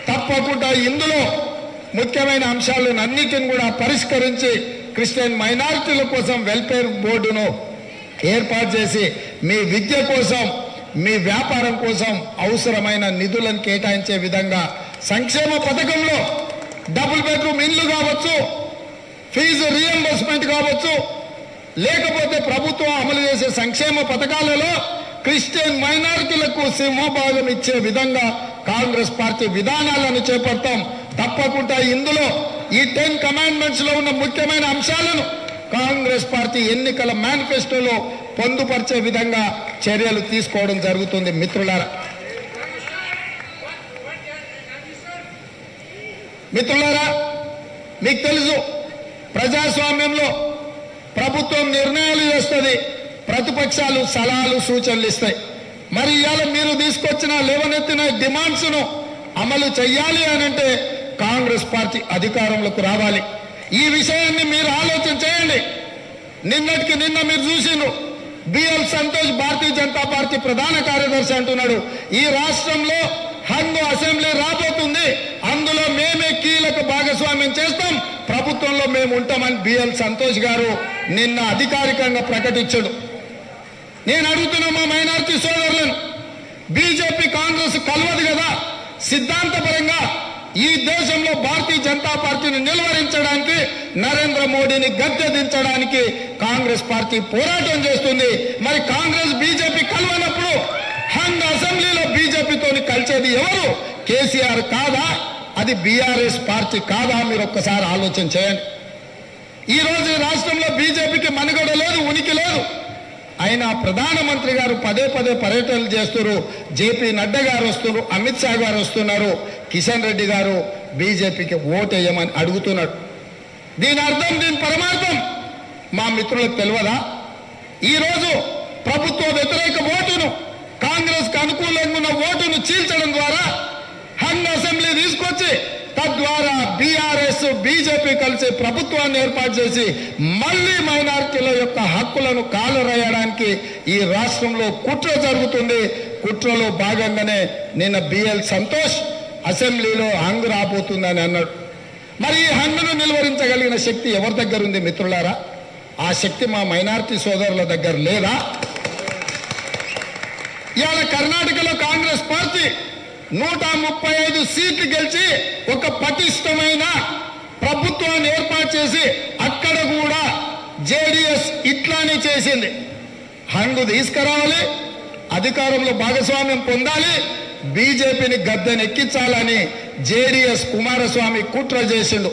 తప్పకుండా ఇందులో ముఖ్యమైన అంశాలను అన్నిటిని కూడా పరిష్కరించి క్రిస్టియన్ మైనారిటీల కోసం వెల్ఫేర్ బోర్డును ఏర్పాటు చేసి మీ విద్య కోసం, మీ వ్యాపారం కోసం అవసరమైన నిధులను కేటాయించే విధంగా సంక్షేమ పథకంలో డబుల్ బెడ్రూమ్ ఇల్లు కావచ్చు, ఫీజు రీఎంబర్స్మెంట్ కావచ్చు, లేకపోతే ప్రభుత్వం అమలు చేసే సంక్షేమ పథకాలలో క్రిస్టియన్ మైనారిటీలకు సింహభాగం ఇచ్చే విధంగా కాంగ్రెస్ పార్టీ విధానాలను చేపడతాం. తప్పకుండా ఇందులో ఈ 10 కమాండ్మెంట్స్ లో ఉన్న ముఖ్యమైన అంశాలను కాంగ్రెస్ పార్టీ ఎన్నికల మేనిఫెస్టోలో పొందుపరిచే విధంగా చర్యలు తీసుకోవడం జరుగుతుంది. మిత్రులారా, మీకు తెలుసు, ప్రజాస్వామ్యంలో ప్రభుత్వం నిర్ణయాలు చేస్తుంది, ప్రతిపక్షాలు సలహాలు సూచనలు ఇస్తాయి. మరి ఇవాళ మీరు తీసుకొచ్చిన లేవనెత్తిన డిమాండ్స్ ను అమలు చెయ్యాలి అనంటే కాంగ్రెస్ పార్టీ అధికారంలోకి రావాలి. ఈ విషయాన్ని మీరు ఆలోచన చేయండి. నిన్నటికి నిన్న మీరు చూసిండ్రు, బిఎల్ సంతోష్ భారతీయ జనతా పార్టీ ప్రధాన కార్యదర్శి అంటున్నాడు, ఈ రాష్ట్రంలో హంగు అసెంబ్లీ రాబోతుంది, అందులో మేమే కీలక భాగస్వామ్యం చేస్తాం, ప్రభుత్వంలో మేము ఉంటామని బిఎల్ సంతోష్ గారు నిన్న అధికారికంగా ప్రకటించాడు. నేను అడుగుతున్నా మా మైనారిటీ సోదరులను, బీజేపీ కాంగ్రెస్ కలవదు కదా, సిద్ధాంతపరంగా ఈ దేశంలో భారతీయ జనతా పార్టీని నిలువరించడానికి, నరేంద్ర మోడీని గద్దె దించడానికి కాంగ్రెస్ పార్టీ పోరాటం చేస్తుంది. మరి కాంగ్రెస్ బీజేపీ కలవనప్పుడు హంగ్ అసెంబ్లీలో బీజేపీతో కలిసేది ఎవరు? కేసీఆర్ కాదా? అది బీఆర్ఎస్ పార్టీ కాదా? మీరు ఒక్కసారి ఆలోచన చేయండి. ఈ రోజు రాష్ట్రంలో బీజేపీకి మనుగడ లేదు, ఉనికి లేదు. అయినా ప్రధానమంత్రి గారు పదే పర్యటనలు చేస్తున్నారు, జేపీ నడ్డా గారు వస్తున్నారు, అమిత్ షా గారు వస్తున్నారు, కిషన్ రెడ్డి గారు బీజేపీకి ఓటేయమని అడుగుతున్నాడు. దీని అర్థం, దీని పరమార్థం మా మిత్రులకు తెలియదా? ఈరోజు ప్రభుత్వ వ్యతిరేక ఓటును, కాంగ్రెస్ కు అనుకూలంగా ఉన్న ఓటును చీల్చడం ద్వారా హంగ్ అసెంబ్లీ తీసుకొచ్చి తద్వారా బీఆర్ఎస్ బీజేపీ కలిసి ప్రభుత్వాన్ని ఏర్పాటు చేసి మళ్లీ మైనారిటీల యొక్క హక్కులను కాలరాయడానికి ఈ రాష్ట్రంలో కుట్ర జరుగుతుంది. కుట్రలో భాగంగానే నిన్న బిఎల్ సంతోష్ అసెంబ్లీలో హంగ్ రాబోతుందని అన్నాడు. మరి ఈ హంగును నిలువరించగలిగిన శక్తి ఎవరి దగ్గర ఉంది మిత్రులారా? ఆ శక్తి మా మైనారిటీ సోదరుల దగ్గర లేదా? ఇవాళ కర్ణాటకలో కాంగ్రెస్ పార్టీ 135 సీట్లు గెలిచి ఒక పటిష్టమైన ప్రభుత్వాన్ని ఏర్పాటు చేసి అక్కడ కూడా జేడీఎస్ ఇట్లానే చేసింది. హంగు తీసుకురావాలి, అధికారంలో భాగస్వామ్యం పొందాలి, బీజేపీని గద్దెనెక్కించాలని జేడీఎస్ కుమారస్వామి కుట్ర చేసిండు.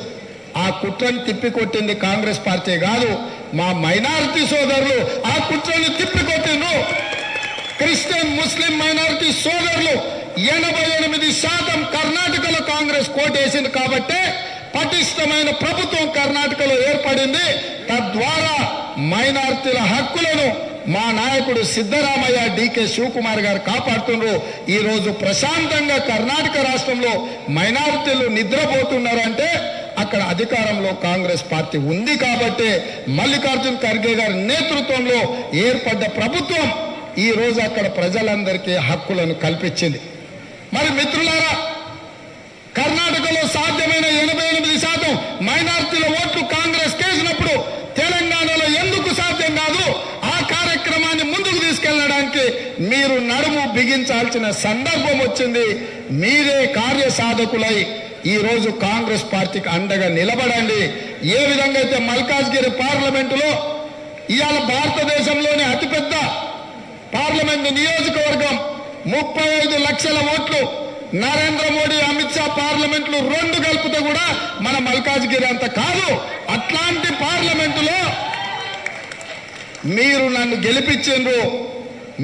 ఆ కుట్రను తిప్పికొట్టింది కాంగ్రెస్ పార్టీ కాదు, మా మైనారిటీ సోదరులు ఆ కుట్రను తిప్పికొట్టిండ్రు. క్రిస్టియన్ ముస్లిం మైనారిటీ సోదరులు 88% కర్ణాటకలో కాంగ్రెస్ కోటేసింది కాబట్టి పటిష్టమైన ప్రభుత్వం కర్ణాటకలో ఏర్పడింది. తద్వారా మైనారిటీల హక్కులను మా నాయకుడు సిద్ధరామయ్య, డీకే శివకుమార్ గారు కాపాడుతున్నారు. ఈ రోజు ప్రశాంతంగా కర్ణాటక రాష్ట్రంలో మైనారిటీలు నిద్రపోతున్నారంటే అక్కడ అధికారంలో కాంగ్రెస్ పార్టీ ఉంది కాబట్టి మల్లికార్జున్ ఖర్గే గారి నేతృత్వంలో ఏర్పడ్డ ప్రభుత్వం ఈ రోజు అక్కడ ప్రజలందరికీ హక్కులను కల్పించింది. మరి మిత్రులారా, కర్ణాటకలో సాధ్యమైన 88% మైనారిటీల ఓట్లు కాంగ్రెస్ కేసినప్పుడు తెలంగాణలో ఎందుకు సాధ్యం కాదు? ఆ కార్యక్రమాన్ని ముందుకు తీసుకెళ్లడానికి మీరు నడుము బిగించాల్సిన సందర్భం వచ్చింది. మీరే కార్యసాధకులై ఈ రోజు కాంగ్రెస్ పార్టీకి అండగా నిలబడండి. ఏ విధంగా అయితే మల్కాజ్గిరి పార్లమెంటులో ఇవాళ భారతదేశంలోని అతిపెద్ద పార్లమెంటు నియోజకవర్గం 35 లక్షల ఓట్లు, నరేంద్ర మోడీ, అమిత్ షా పార్లమెంట్లు 2 కలిపితే కూడా మన మల్కాజ్గిరి అంత కాదు. అట్లాంటి పార్లమెంటులో మీరు నన్ను గెలిపించిండ్రు,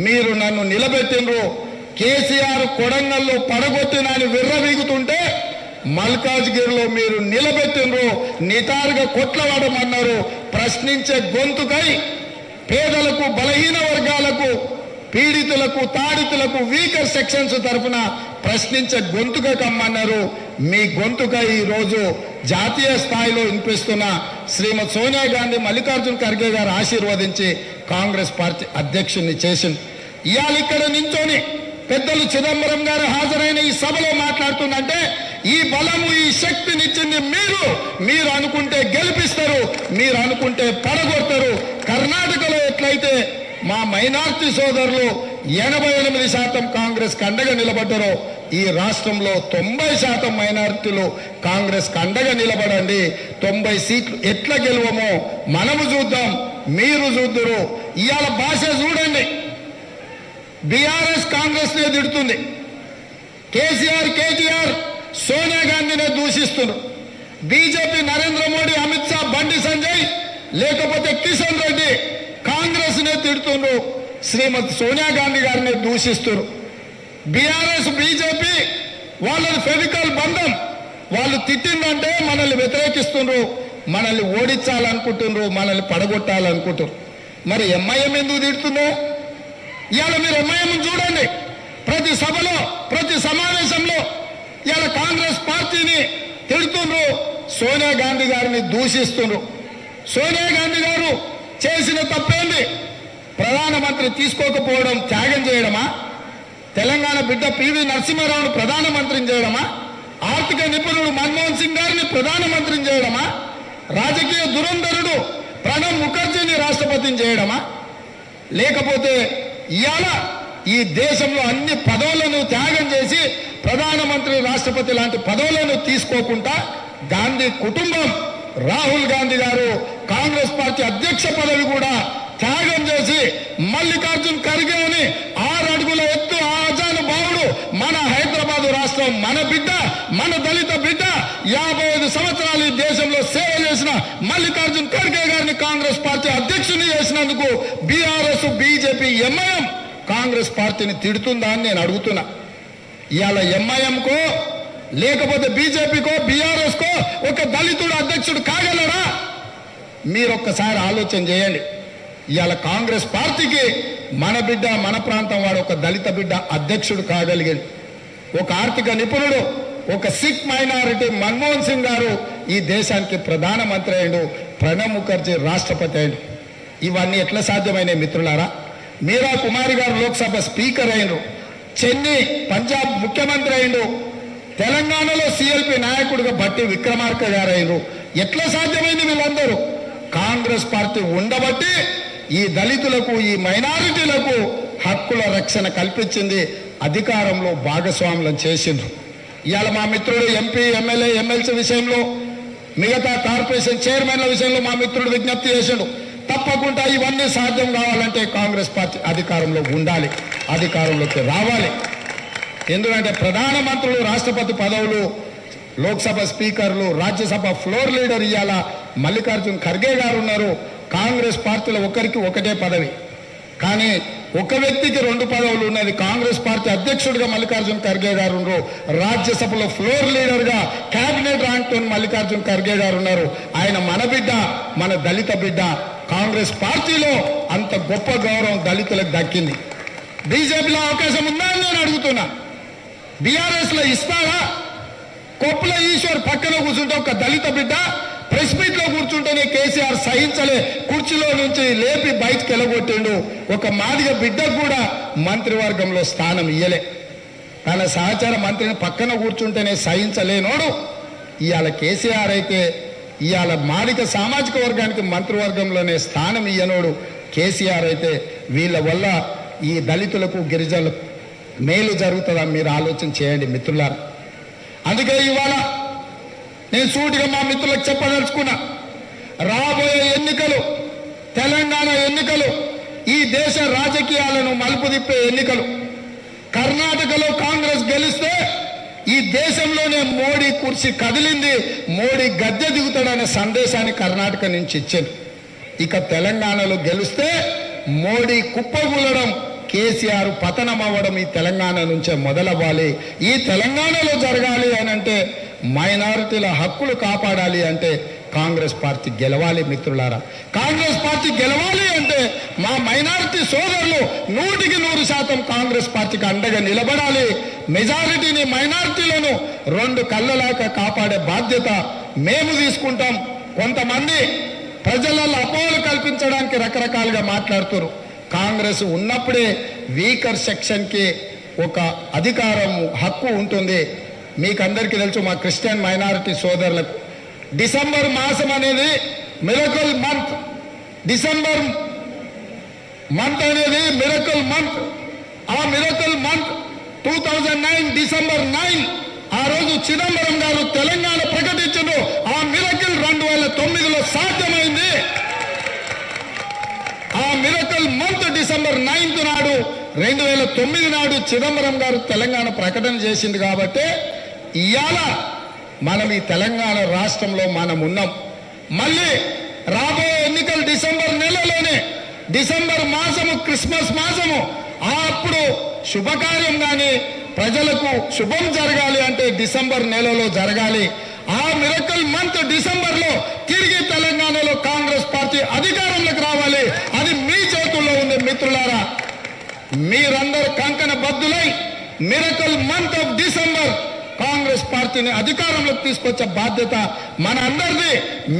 మీరు నన్ను నిలబెట్టిండ్రు. కేసీఆర్ కొడంగల్లో పడగొట్టినని విర్రవీగుతుంటే మల్కాజ్గిరిలో మీరు నిలబెట్టిండ్రు, నిటారుగా కొట్లవాడమన్నారు. ప్రశ్నించే గొంతుకై పేదలకు, బలహీన వర్గాలకు, పీడితులకు, తాడితులకు, వీకర్ సెక్షన్స్ తరఫున ప్రశ్నించే గొంతుగా కమ్మన్నారు. మీ గొంతుగా ఈ రోజు జాతీయ స్థాయిలో వినిపిస్తున్న శ్రీమతి సోనియా గాంధీ, మల్లికార్జున్ ఖర్గే గారు ఆశీర్వదించి కాంగ్రెస్ పార్టీ అధ్యక్షుడిని చేసింది. ఇవాళ ఇక్కడ నించొని పెద్దలు చిదంబరం గారు హాజరైన ఈ సభలో మాట్లాడుతుందంటే ఈ బలము, ఈ శక్తినిచ్చింది మీరు అనుకుంటే గెలిపిస్తారు, మీరు అనుకుంటే పడగొడతారు. కర్ణాటకలో ఎట్లయితే మా మైనార్టీ సోదరులు 88% కాంగ్రెస్ కండగా నిలబడ్డారో ఈ రాష్ట్రంలో 90% మైనారిటీలు కాంగ్రెస్ కండగా నిలబడండి. 90 సీట్లు ఎట్లా గెలువమో మనము చూద్దాం, మీరు చూద్దరు. ఇవాళ భాష చూడండి, బీఆర్ఎస్ కాంగ్రెస్ నే తిడుతుంది, కేసీఆర్, కేటీఆర్ సోనియా గాంధీనే దూషిస్తున్నారు. బీజేపీ నరేంద్ర మోడీ, అమిత్ షా, బండి సంజయ్ లేకపోతే కిషన్ రెడ్డి కాంగ్రెస్ నే తిడుతున్నారు, శ్రీమతి సోనియా గాంధీ గారిని దూషిస్తున్నారు. బీఆర్ఎస్, బీజేపీ వాళ్ళని ఫెవికల్ బంధం, వాళ్ళు తిట్టిందంటే మనల్ని వ్యతిరేకిస్తున్నారు, మనల్ని ఓడించాలనుకుంటున్నారు, మనల్ని పడగొట్టాలనుకుంటున్నారు. మరి ఎంఐఎం ఎందుకు తిడుతుందో? ఇవాళ మీరు ఎంఐఎం చూడండి, ప్రతి సభలో, ప్రతి సమావేశంలో ఇవాళ కాంగ్రెస్ పార్టీని తిడుతున్నారు, సోనియా గాంధీ గారిని దూషిస్తున్నారు. సోనియా గాంధీ గారు చేసిన తప్పేంది? ప్రధానమంత్రి తీసుకోకపోవడం త్యాగం చేయడమా? తెలంగాణ బిడ్డ పివి నరసింహారావును ప్రధానమంత్రిని చేయడమా? ఆర్థిక నిపుణుడు మన్మోహన్ సింగ్ గారిని ప్రధానమంత్రిని చేయడమా? రాజకీయ దురంధరుడు ప్రణబ్ ముఖర్జీని రాష్ట్రపతిని చేయడమా? లేకపోతే ఇవాళ ఈ దేశంలో అన్ని పదవులను త్యాగం చేసి ప్రధానమంత్రి, రాష్ట్రపతి లాంటి పదవులను తీసుకోకుండా గాంధీ కుటుంబం, రాహుల్ గాంధీ గారు కాంగ్రెస్ పార్టీ అధ్యక్ష పదవి కూడా త్యాగం చేసి మల్లికార్జున్ ఖర్గే అని 6 అడుగుల ఎత్తు ఆజానుభావుడు, మన హైదరాబాద్ రాష్ట్రం, మన బిడ్డ, మన దళిత బిడ్డ, 55 సంవత్సరాలు ఈ దేశంలో సేవ చేసిన మల్లికార్జున్ ఖర్గే గారిని కాంగ్రెస్ పార్టీ అధ్యక్షుని చేసినందుకు బీఆర్ఎస్, బీజేపీ, ఎంఐఎం కాంగ్రెస్ పార్టీని తిడుతుందా అని నేను అడుగుతున్నా. ఇవాళ ఎంఐఎంకో లేకపోతే బీజేపీకో, బీఆర్ఎస్కో ఒక దళితుడు అధ్యక్షుడు కాగలరా? మీరొక్కసారి ఆలోచన చేయండి. ఇవాళ కాంగ్రెస్ పార్టీకి మన బిడ్డ మన ప్రాంతం వాడు ఒక దళిత బిడ్డ అధ్యక్షుడు కాగలిగాడు. ఒక ఆర్థిక నిపుణుడు, ఒక సిక్ మైనారిటీ మన్మోహన్ సింగ్ గారు ఈ దేశానికి ప్రధానమంత్రి అయ్యాడు, ప్రణబ్ ముఖర్జీ రాష్ట్రపతి అయ్యాడు. ఇవన్నీ ఎట్లా సాధ్యమైనవి మిత్రులారా? మీరా కుమారి గారు లోక్సభ స్పీకర్ అయ్యారు, చెన్నీ పంజాబ్ ముఖ్యమంత్రి అయ్యాడు, తెలంగాణలో సిఎల్పి నాయకుడిగా బట్టి విక్రమార్క గారు అయ్యారు. ఎట్లా సాధ్యమైంది? వీళ్ళందరూ కాంగ్రెస్ పార్టీ ఉండబట్టి ఈ దళితులకు, ఈ మైనారిటీలకు హక్కుల రక్షణ కల్పించింది, అధికారంలో భాగస్వాములను చేసిండ్రు. ఇవాళ మా మిత్రుడు ఎంపీ, ఎమ్మెల్యే, ఎమ్మెల్సీ విషయంలో, మిగతా కార్పొరేషన్ చైర్మన్ల విషయంలో మా మిత్రుడు విజ్ఞప్తి చేసిండు. తప్పకుండా ఇవన్నీ సాధ్యం కావాలంటే కాంగ్రెస్ పార్టీ అధికారంలో ఉండాలి, అధికారంలోకి రావాలి. ఎందుకంటే ప్రధానమంత్రులు, రాష్ట్రపతి పదవులు, లోక్సభ స్పీకర్లు, రాజ్యసభ ఫ్లోర్ లీడర్ ఇవాళ మల్లికార్జున్ ఖర్గే గారు ఉన్నారు. కాంగ్రెస్ పార్టీలో ఒకరికి ఒకటే పదవి, కానీ ఒక వ్యక్తికి 2 పదవులు ఉన్నది. కాంగ్రెస్ పార్టీ అధ్యక్షుడిగా మల్లికార్జున్ ఖర్గే గారు ఉన్నారు, రాజ్యసభలో ఫ్లోర్ లీడర్గా కేబినెట్ ర్యాంక్తో మల్లికార్జున్ ఖర్గే గారు ఉన్నారు. ఆయన మన బిడ్డ, మన దళిత బిడ్డ. కాంగ్రెస్ పార్టీలో అంత గొప్ప గౌరవం దళితులకు దక్కింది. బీజేపీలో అవకాశం ఉందా అని నేను అడుగుతున్నా. బీఆర్ఎస్ లో ఇస్తారా? కొప్పుల ఈశ్వర్ పక్కన కూర్చుంటే ఒక దళిత బిడ్డ ప్రెస్ మీట్ లో కూర్చుంటేనే కేసీఆర్ సహించలే, కుర్చీలో నుంచి లేపి బయటకు వెళ్ళగొట్టిండు. ఒక మాదిగ బిడ్డకు కూడా మంత్రివర్గంలో స్థానం ఇయ్యలే. తన సహచార మంత్రిని పక్కన కూర్చుంటేనే సహించలేనోడు ఇవాళ కేసీఆర్ అయితే, ఇవాళ మాదిగ సామాజిక వర్గానికి మంత్రివర్గంలోనే స్థానం ఇయ్యనోడు కేసీఆర్ అయితే, వీళ్ళ వల్ల ఈ దళితులకు, గిరిజనులకు మేలు జరుగుతుందా? మీరు ఆలోచన చేయండి మిత్రులారా. అందుకే ఇవాళ నేను సూటిగా మా మిత్రులకు చెప్పదలుచుకున్నా, రాబోయే ఎన్నికలు, తెలంగాణ ఎన్నికలు ఈ దేశ రాజకీయాలను మలుపు తిప్పే ఎన్నికలు. కర్ణాటకలో కాంగ్రెస్ గెలిస్తే ఈ దేశంలోనే మోడీ కుర్చీ కదిలింది, మోడీ గద్దె దిగుతాడనే సందేశాన్ని కర్ణాటక నుంచి ఇచ్చింది. ఇక తెలంగాణలో గెలిస్తే మోడీ కుప్పగూలడం, కేసీఆర్ పతనం అవ్వడం ఈ తెలంగాణ నుంచే మొదలవ్వాలి. ఈ తెలంగాణలో జరగాలి అని అంటే, మైనారిటీల హక్కులు కాపాడాలి అంటే కాంగ్రెస్ పార్టీ గెలవాలి మిత్రులారా. కాంగ్రెస్ పార్టీ గెలవాలి అంటే మా మైనారిటీ సోదరులు 100% కాంగ్రెస్ పార్టీకి అండగా నిలబడాలి. మెజారిటీని, మైనారిటీలను 2 కళ్ళలాగా కాపాడే బాధ్యత మేము తీసుకుంటాం. కొంతమంది ప్రజలలో అపోహలు కల్పించడానికి రకరకాలుగా మాట్లాడుతారు. కాంగ్రెస్ ఉన్నప్పుడే వీకర్ సెక్షన్కి ఒక అధికారం, హక్కు ఉంటుంది. మీకందరికీ తెలుసు, మా క్రిస్టియన్ మైనారిటీ సోదరులకు డిసెంబర్ మాసం అనేది మిరకల్ మంత్. డిసెంబర్ మంత్ అనేది మిరకల్ మంత్. ఆ మిరకల్ మంత్ 2009 డిసెంబర్ 9 ఆ రోజు చిదంబరం గారు తెలంగాణ ప్రకటించారు. ఆ మిరకల్ 2009లో సాధ్యమైంది. ఆ మిరకల్ మంత్ డిసెంబర్ 9 నాడు 2009 నాడు చిదంబరం గారు తెలంగాణ ప్రకటన చేసింది. కాబట్టి ఇవాళ మనం ఈ తెలంగాణ రాష్ట్రంలో మనం ఉన్నాం. మళ్ళీ రాబోయే ఎన్నికలు డిసెంబర్ నెలలోనే, డిసెంబర్ మాసము, క్రిస్మస్ మాసము. అప్పుడు శుభకార్యం కానీ ప్రజలకు శుభం జరగాలి అంటే డిసెంబర్ నెలలో జరగాలి. ఆ మిరకల్ మంత్ డిసెంబర్లో తిరిగి తెలంగాణలో కాంగ్రెస్ పార్టీ అధికారంలోకి రావాలి. అది మీ చేతుల్లో ఉంది మిత్రులారా. మీరందరూ కంకణ బద్దులై miracle month of December Congress పార్టీని అధికారంలోకి తీసుకొచ్చే బాధ్యత మన అందరిది.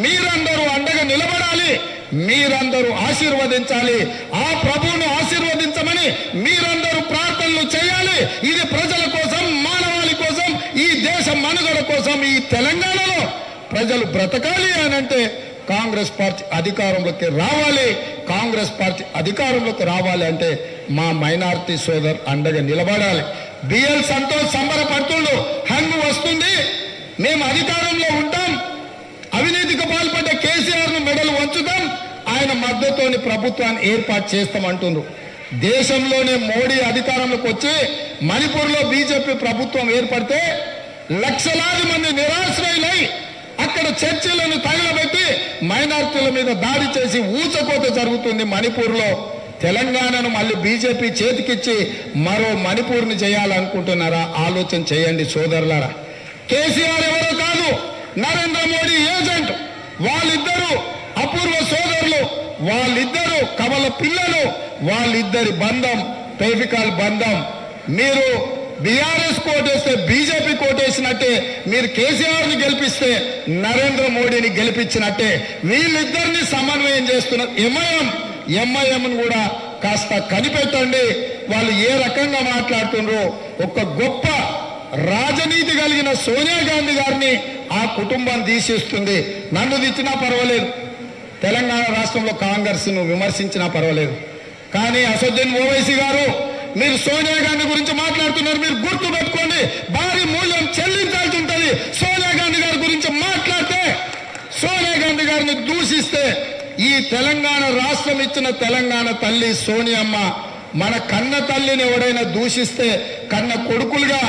మీరందరూ అండగా నిలబడాలి, మీరందరూ ఆశీర్వదించాలి. ఆ ప్రభువును ఆశీర్వదించమని మీరందరూ ప్రార్థనలు చేయాలి. ఇది ప్రజల కోసం, మానవాళి కోసం, ఈ దేశ మనుగడ కోసం, ఈ తెలంగాణలో ప్రజలు బ్రతకాలి అని అంటే కాంగ్రెస్ పార్టీ అధికారంలోకి రావాలి. కాంగ్రెస్ పార్టీ అధికారంలోకి రావాలి అంటే మా మైనారిటీ సోదరు అండగా నిలబడాలి. బిఎల్ సంతోష్ సంబరపడుతుండు, హంగు వస్తుంది, మేము అధికారంలో ఉంటాం, అవినీతికి పాల్పడ్డ కేసీఆర్ ను మెడలు వంచుతాం, ఆయన మద్దతుతోని ప్రభుత్వాన్ని ఏర్పాటు చేస్తామంటున్నారు. దేశంలోనే మోడీ అధికారంలోకి వచ్చి మణిపూర్లో బీజేపీ ప్రభుత్వం ఏర్పడితే లక్షలాది మంది నిరాశ్రయులై అక్కడ చర్చిలను తగలబెట్టి మైనారిటీల మీద దాడి చేసి ఊచకోత జరుగుతుంది మణిపూర్లో. తెలంగాణను మళ్ళీ బీజేపీ చేతికిచ్చి మరో మణిపూర్ని చేయాలనుకుంటున్నారా? ఆలోచన చేయండి సోదరులారా. కేసీఆర్ ఎవరో కాదు, నరేంద్ర మోడీ ఏజెంట్. వాళ్ళిద్దరూ అపూర్వ సోదరులు వాళ్ళిద్దరు కమల పిల్లలు, వాళ్ళిద్దరి బంధం ఫెవికాల్ బంధం. మీరు బీఆర్ఎస్ కోటేస్తే బీజేపీ కోటేసినట్టే, మీరు కేసీఆర్ని గెలిపిస్తే నరేంద్ర మోడీని గెలిపించినట్టే. వీళ్ళిద్దరిని సమన్వయం చేస్తున్న ఎంఐఎంను కూడా కాస్త కనిపెట్టండి. వాళ్ళు ఏ రకంగా మాట్లాడుతున్నారో. ఒక గొప్ప రాజనీతి కలిగిన సోనియా గాంధీ గారిని ఆ కుటుంబం తీసేస్తుంది. నన్ను తెచ్చినా పర్వాలేదు, తెలంగాణ రాష్ట్రంలో కాంగ్రెస్ ను విమర్శించినా పర్వాలేదు, కానీ అసదుద్దీన్ ఓవైసీ గారు మీరు సోనియా గాంధీ గురించి మాట్లాడుతున్నారు. మీరు గుర్తు పెట్టుకోండి, భారీ మూల్యం చెల్లించాల్సి ఉంటుంది. సోనియా గాంధీ గారి గురించి మాట్లాడితే, సోనియా గాంధీ గారిని దూషిస్తే, ఈ తెలంగాణ రాష్ట్రం ఇచ్చిన తెలంగాణ తల్లి సోనియమ్మ, మన కన్న తల్లిని ఎవడైనా దూషిస్తే కన్న కొడుకులుగా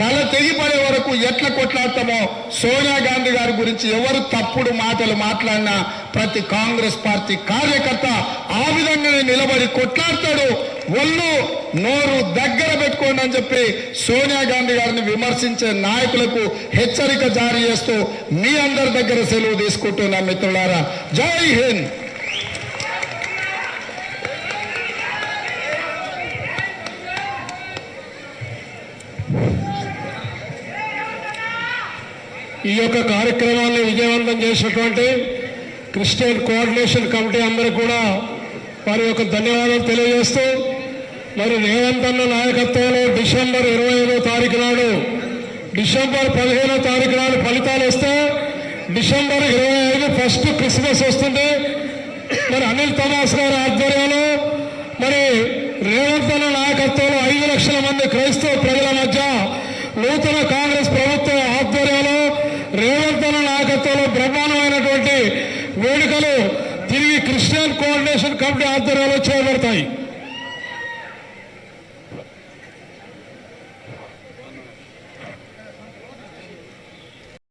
తల తెగిపడే వరకు ఎట్లా కొట్లాడతామో, సోనియా గాంధీ గారి గురించి ఎవరు తప్పుడు మాటలు మాట్లాడినా ప్రతి కాంగ్రెస్ పార్టీ కార్యకర్త ఆ విధంగానే నిలబడి కొట్లాడతాడు. ఒళ్ళు నోరు దగ్గర పెట్టుకోండి అని చెప్పి సోనియా గాంధీ గారిని విమర్శించే నాయకులకు హెచ్చరిక జారీ చేస్తూ మీ అందరి దగ్గర సెలవు తీసుకుంటున్నా మిత్రులారా. జై హింద్. ఈ యొక్క కార్యక్రమాన్ని విజయవంతం చేసినటువంటి క్రిస్టియన్ కోఆర్డినేషన్ కమిటీ అందరికీ కూడా వారి యొక్క ధన్యవాదాలు తెలియజేస్తూ, మరి రేవంత్ అన్న నాయకత్వంలో డిసెంబర్ 25వ తారీఖు నాడు, డిసెంబర్ 15వ తారీఖు నాడు ఫలితాలు వస్తే డిసెంబర్ 25 ఫస్ట్ క్రిస్మస్ వస్తుంది. మరి అనిల్ థమాస్ గారి ఆధ్వర్యంలో, మరి రేవంత్ అన్న నాయకత్వంలో 5 లక్షల మంది క్రైస్తవ ప్రజల మధ్య నూతన కాంగ్రెస్ ప్రభుత్వం ఆధ్వర్యంలో రేవంత్ అన్న నాయకత్వంలో బ్రహ్మాండమైనటువంటి వేడుకలు తిరిగి క్రిస్టియన్ కోఆర్డినేషన్ కమిటీ ఆధ్వర్యంలో చేయబడతాయి.